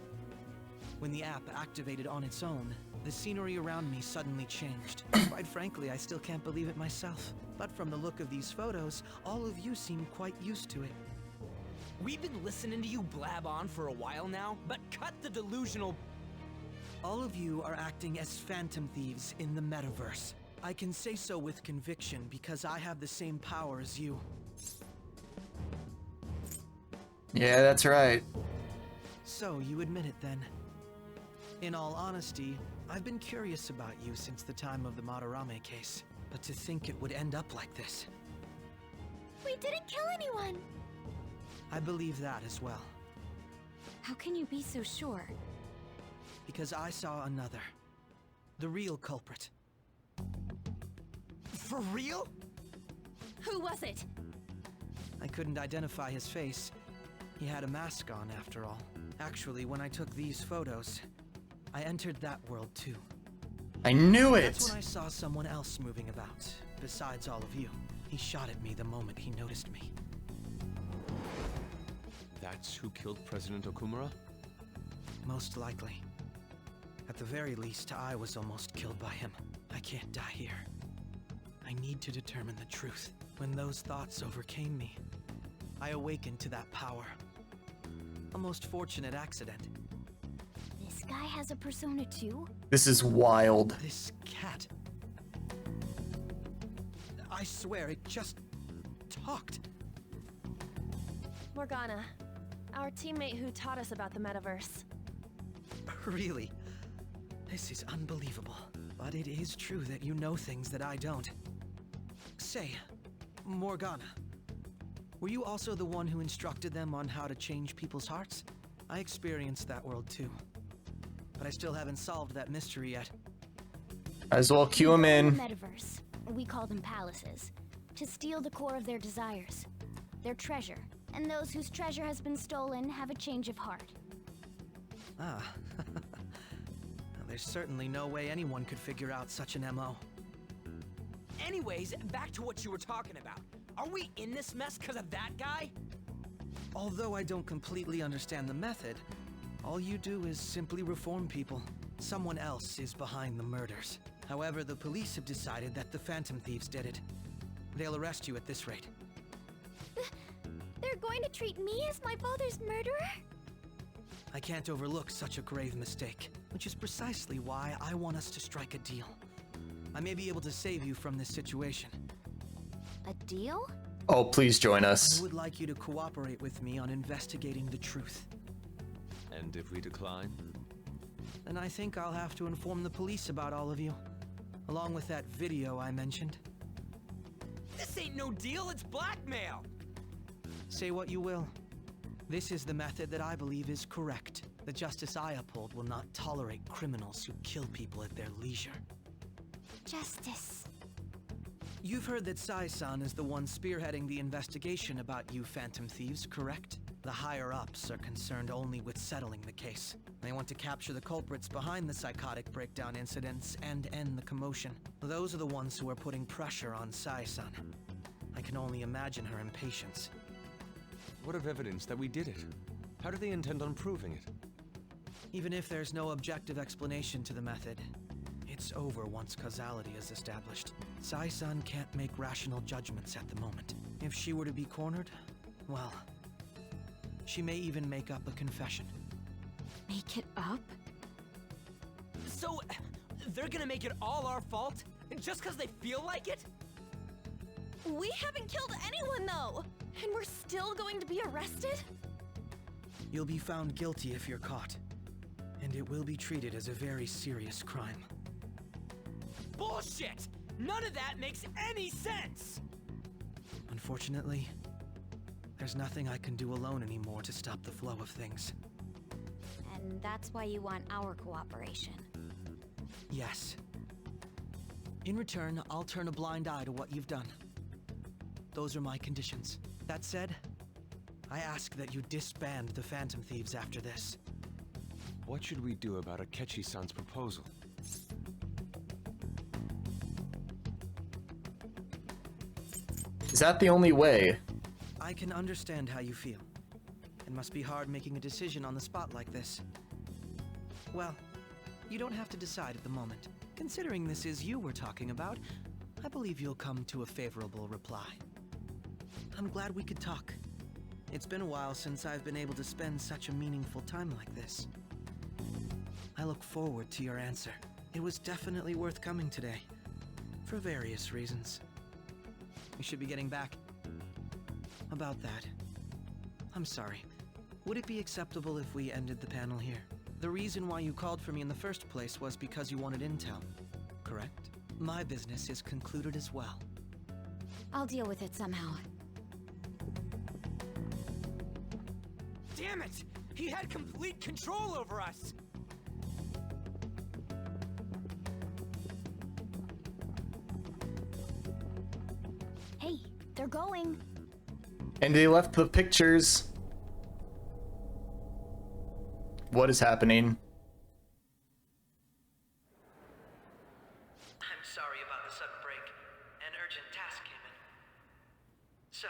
When the app activated on its own, the scenery around me suddenly changed. Quite frankly, I still can't believe it myself. But from the look of these photos, all of you seem quite used to it. We've been listening to you blab on for a while now, but cut the delusional... All of you are acting as Phantom Thieves in the metaverse. I can say so with conviction because I have the same power as you. Yeah, that's right. So, you admit it then. In all honesty, I've been curious about you since the time of the Madarame case. But to think it would end up like this. We didn't kill anyone! I believe that as well. How can you be so sure? Because I saw another. The real culprit. For real? Who was it? I couldn't identify his face. He had a mask on, after all. Actually, when I took these photos, I entered that world too. I knew it! That's when I saw someone else moving about, besides all of you. He shot at me the moment he noticed me. That's who killed President Okumura? Most likely. At the very least, I was almost killed by him. I can't die here. I need to determine the truth. When those thoughts overcame me, I awakened to that power. A most fortunate accident. This guy has a persona too? This is wild. This cat. I swear, it just talked. Morgana, our teammate who taught us about the metaverse. Really? This is unbelievable. But it is true that you know things that I don't. Say, Morgana, were you also the one who instructed them on how to change people's hearts? I experienced that world too. But I still haven't solved that mystery yet. As well cue him in. Metaverse. We call them palaces. To steal the core of their desires. Their treasure. And those whose treasure has been stolen have a change of heart. Ah. There's certainly no way anyone could figure out such an MO. Anyways, back to what you were talking about. Are we in this mess because of that guy? Although I don't completely understand the method, all you do is simply reform people. Someone else is behind the murders. However, the police have decided that the Phantom Thieves did it. They'll arrest you at this rate. They're going to treat me as my father's murderer? I can't overlook such a grave mistake, which is precisely why I want us to strike a deal. I may be able to save you from this situation. A deal? Oh, please join us. I would like you to cooperate with me on investigating the truth. And if we decline? Then I think I'll have to inform the police about all of you. Along with that video I mentioned. This ain't no deal, it's blackmail! Say what you will. This is the method that I believe is correct. The justice I uphold will not tolerate criminals who kill people at their leisure. Justice. You've heard that Sai-san is the one spearheading the investigation about you Phantom Thieves, correct? The higher-ups are concerned only with settling the case. They want to capture the culprits behind the psychotic breakdown incidents and end the commotion. Those are the ones who are putting pressure on Sai-san. I can only imagine her impatience. What of evidence that we did it? How do they intend on proving it? Even if there's no objective explanation to the method, it's over once causality is established. Sai-san can't make rational judgments at the moment. If she were to be cornered, well, she may even make up a confession. Make it up? So, they're gonna make it all our fault? Just because they feel like it? We haven't killed anyone, though! And we're still going to be arrested? You'll be found guilty if you're caught. And it will be treated as a very serious crime. Bullshit! None of that makes any sense! Unfortunately, there's nothing I can do alone anymore to stop the flow of things. And that's why you want our cooperation. Yes. In return, I'll turn a blind eye to what you've done. Those are my conditions. That said, I ask that you disband the Phantom Thieves after this. What should we do about Akechi-san's proposal? Is that the only way? I can understand how you feel. It must be hard making a decision on the spot like this. Well, you don't have to decide at the moment. Considering this is you we're talking about, I believe you'll come to a favorable reply. I'm glad we could talk. It's been a while since I've been able to spend such a meaningful time like this. I look forward to your answer. It was definitely worth coming today, for various reasons. We should be getting back. About that, I'm sorry. Would it be acceptable if we ended the panel here? The reason why you called for me in the first place was because you wanted intel, correct? My business is concluded as well. I'll deal with it somehow. Damn it! He had complete control over us! Hey, they're going. And they left the pictures. What is happening? I'm sorry about the sudden break. An urgent task came in. So,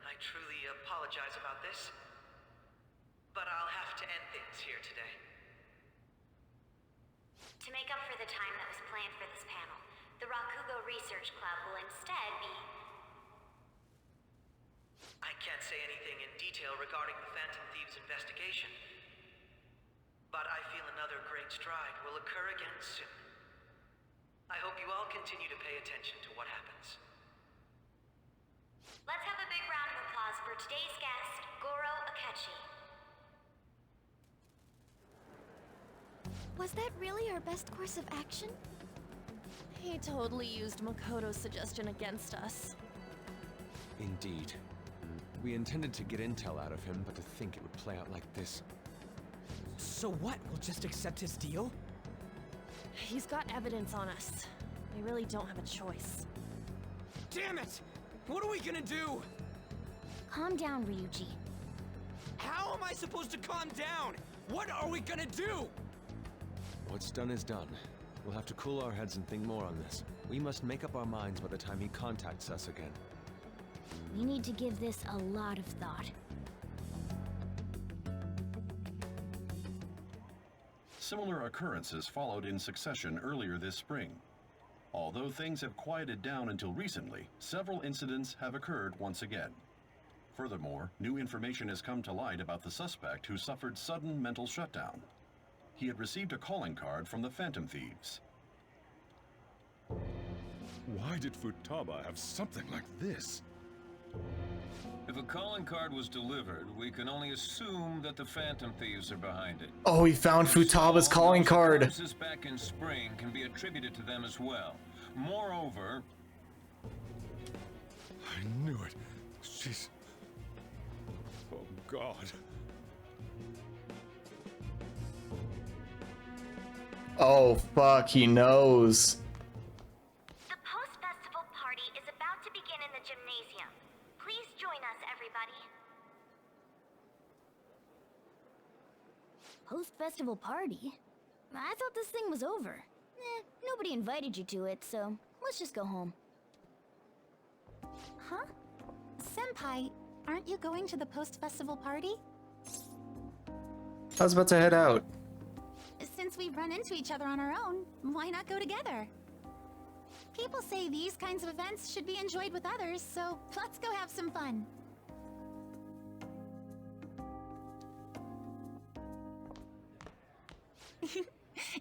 I truly apologize about this. But I'll have to end things here today. To make up for the time that was planned for this panel, the Rakugo Research Club will instead be... I can't say anything in detail regarding the Phantom Thieves investigation. But I feel another great stride will occur again soon. I hope you all continue to pay attention to what happens. Let's have a big round of applause for today's guest, Goro Akechi. Was that really our best course of action? He totally used Makoto's suggestion against us. Indeed. We intended to get intel out of him, but to think it would play out like this. So what? We'll just accept his deal? He's got evidence on us. We really don't have a choice. Damn it! What are we gonna do? Calm down, Ryuji. How am I supposed to calm down? What are we gonna do? What's done is done. We'll have to cool our heads and think more on this. We must make up our minds by the time he contacts us again. We need to give this a lot of thought. Similar occurrences followed in succession earlier this spring. Although things have quieted down until recently, several incidents have occurred once again. Furthermore, new information has come to light about the suspect who suffered sudden mental shutdown. He had received a calling card from the Phantom Thieves. Why did Futaba have something like this? If a calling card was delivered, we can only assume that the Phantom Thieves are behind it. Oh, he found Futaba's calling card. Occurrences back in spring can be attributed to them as well. Moreover... I knew it. She's... Oh, God. Oh, fuck, he knows. The post-festival party is about to begin in the gymnasium. Please join us, everybody. Post-festival party? I thought this thing was over. Nobody invited you to it, so let's just go home. Huh? Senpai, aren't you going to the post-festival party? I was about to head out. Since we've run into each other on our own, why not go together? People say these kinds of events should be enjoyed with others, so let's go have some fun.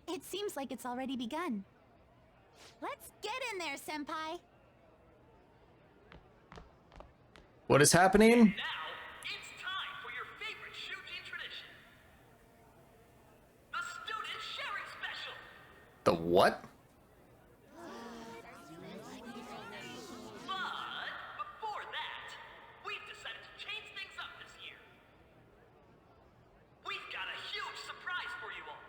It seems like it's already begun. Let's get in there, Senpai! What is happening? Now, it's time for your favorite Shuji tradition. The student sharing special. The what? But before that, we've decided to change things up this year. We've got a huge surprise for you all.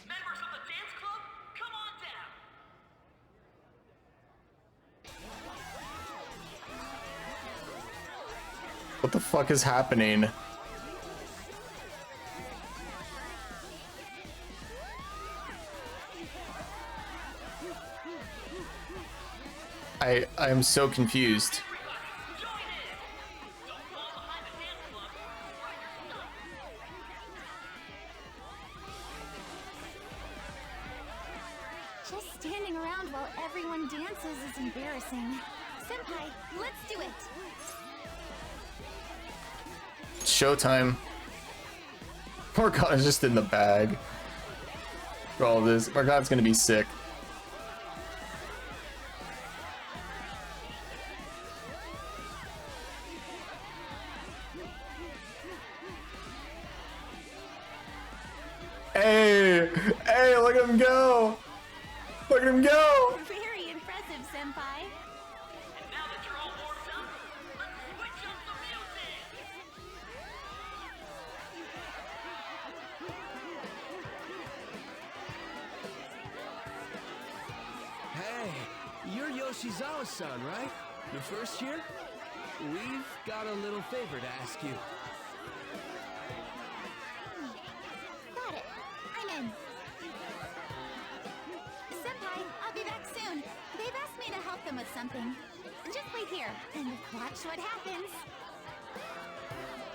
Members of the dance club, come on down. What the fuck is happening? I am so confused. Just standing around while everyone dances is embarrassing. Senpai, let's do it! Showtime. Morgana's just in the bag for all this. Morgana's gonna be sick. Hey! Hey, look at him go! Look at him go! Very impressive, Senpai. And now that you're all warmed up, let's switch up the music! Hey, you're Yoshizawa-san, right? The first year? We've got a little favor to ask you. Got it. I'm in. Senpai, I'll be back soon. They've asked me to help them with something. Just wait here and watch what happens.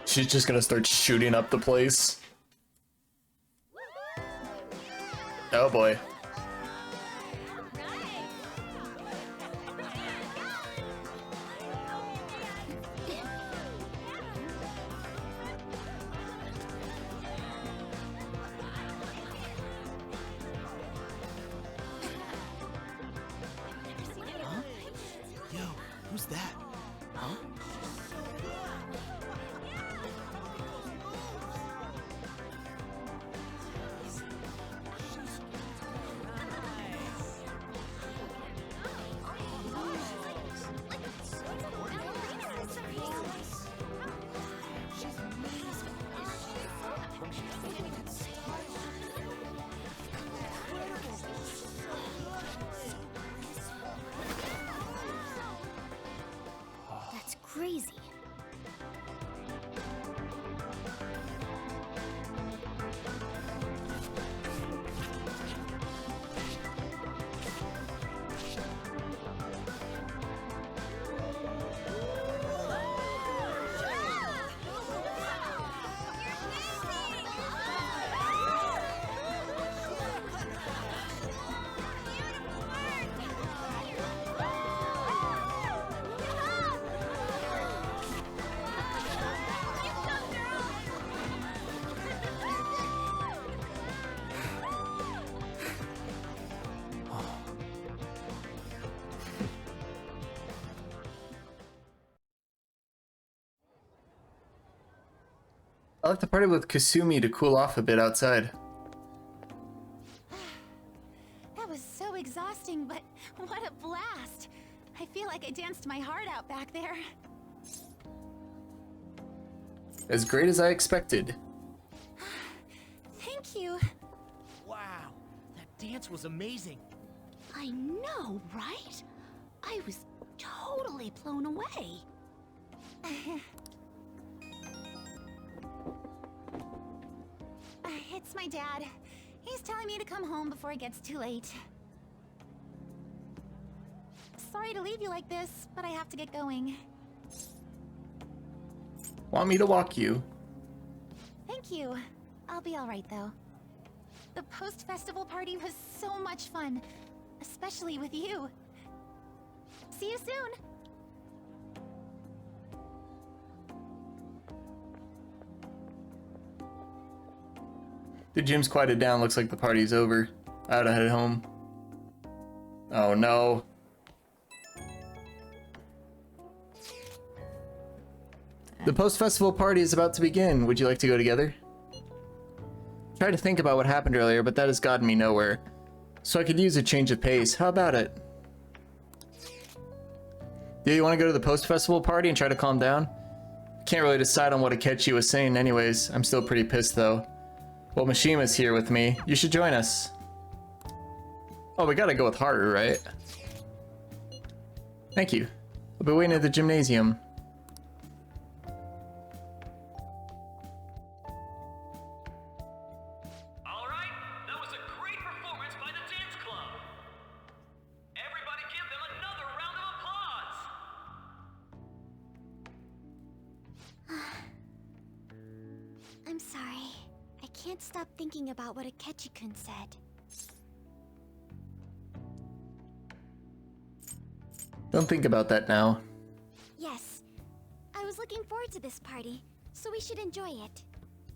She's just gonna start shooting up the place. Oh boy. Yo, who's that? Huh? That's crazy. I like to party with Kasumi to cool off a bit outside. That was so exhausting, but what a blast! I feel like I danced my heart out back there. As great as I expected. Thank you. Wow, that dance was amazing. I know, right? I was totally blown away. It's my dad. He's telling me to come home before it gets too late. Sorry to leave you like this, but I have to get going. Want me to walk you? Thank you. I'll be alright though. The post-festival party was so much fun, especially with you. See you soon! The gym's quieted down, looks like the party's over. I oughta head home. Oh no. The post-festival party is about to begin. Would you like to go together? Tried to think about what happened earlier, but that has gotten me nowhere. So I could use a change of pace. How about it? Do you want to go to the post-festival party and try to calm down? Can't really decide on what Akechi was saying anyways. I'm still pretty pissed though. Well, Mishima's here with me. You should join us. Oh, we gotta go with Haru, right? Thank you. I'll be waiting at the gymnasium. Alright, that was a great performance by the dance club. Everybody give them another round of applause! I'm sorry. I can't stop thinking about what Akechi-kun said. Don't think about that now. Yes. I was looking forward to this party, so we should enjoy it.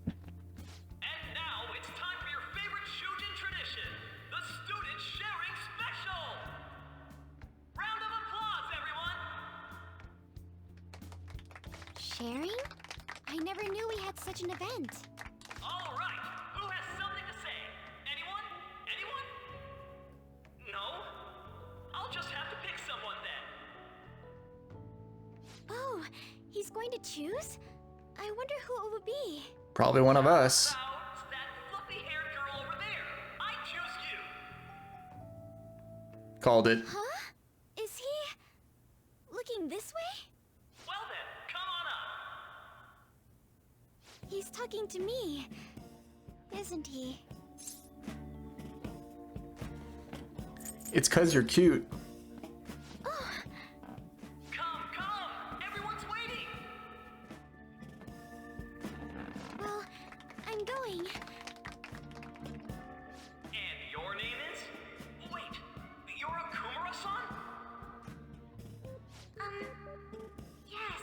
And now it's time for your favorite Shujin tradition, the Student Sharing Special! Round of applause, everyone! Sharing? I never knew we had such an event. All right, who has something to say? Anyone? Anyone? No? I'll just have to pick someone then. Oh, he's going to choose? I wonder who it would be. Probably one of us. That fluffy-haired girl over there. I choose you. Called it. Huh? Is he looking this way? Well then, come on up. He's talking to me, isn't he? It's 'cause you're cute. Oh, Come, everyone's waiting. well, I'm going. And your name is? Wait, you're Akumura-san? Yes.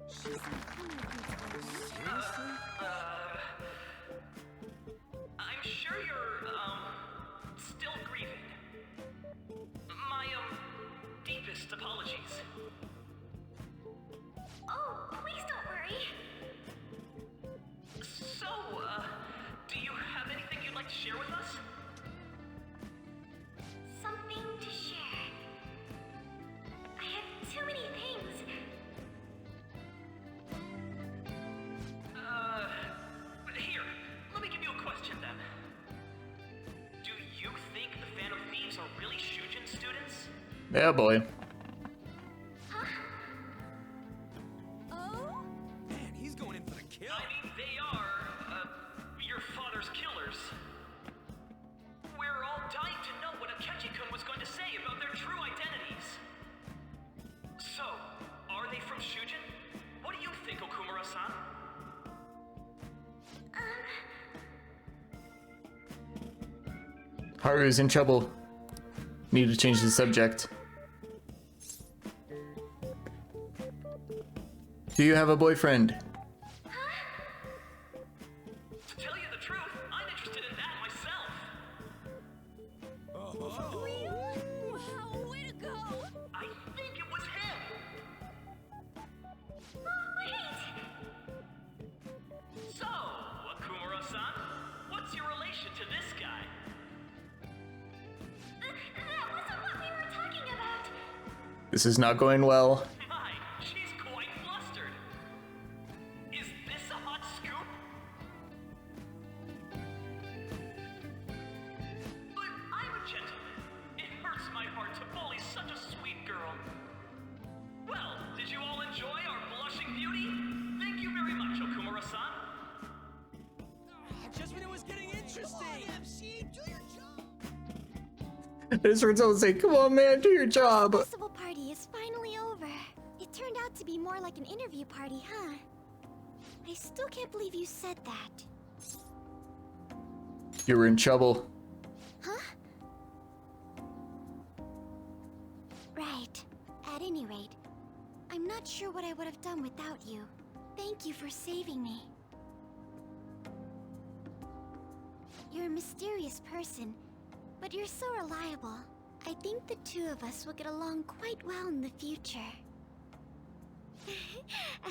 She's I'm sure you're, still grieving. My, deepest apologies. Oh, please don't worry. So, do you have anything you'd like to share with us? Something to share. I have too many things. Here, let me give you a question then. Do you think the Phantom Thieves are really Shujin students? Yeah, boy. Oh? Man, he's going in for the kill. I mean, they are, your father's killers. We're all dying to know what Akechi-kun was going to say about their true identities. So, are they from Shujin? What do you think, Okumura-san? Haru's in trouble. Need to change the subject. Do you have a boyfriend? To tell you the truth, I'm interested in that myself. Wow, way to go! I think it was him. So, Akumura-san, what's your relation to this guy? That wasn't what we were talking about. This is not going well. My, she's quite flustered. Is this a hot scoop? But I'm a gentleman. It hurts my heart to bully such a sweet girl. Well, did you all enjoy our blushing beauty? Thank you very much, Okumura-san. Just when it was getting interesting. MC, do your job. I just heard someone say, "Come on, man, do your job." Festival party is finally over. It turned out to be more like an interview party, huh? I still can't believe you said that. You were in trouble. Huh? Right. At any rate, I'm not sure what I would have done without you. Thank you for saving me. You're a mysterious person, but you're so reliable. I think the two of us will get along quite well in the future.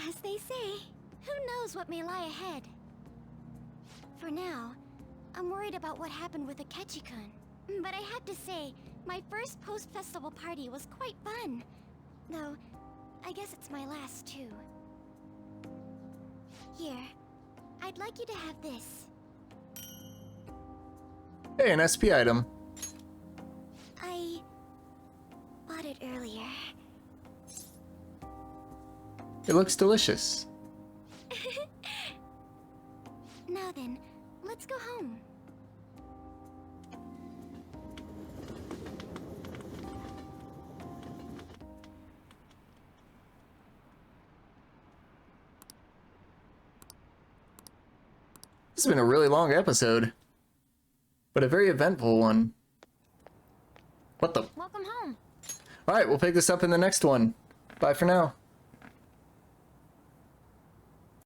As they say, who knows what may lie ahead? For now, I'm worried about what happened with Akechi-kun. But I have to say, my first post-festival party was quite fun. Though, I guess it's my last too. Here, I'd like you to have this. Hey, an SP item. I bought it earlier. It looks delicious. Now then, let's go home. This has been a really long episode, but a very eventful one. What the? Welcome home. All right, we'll pick this up in the next one. Bye for now.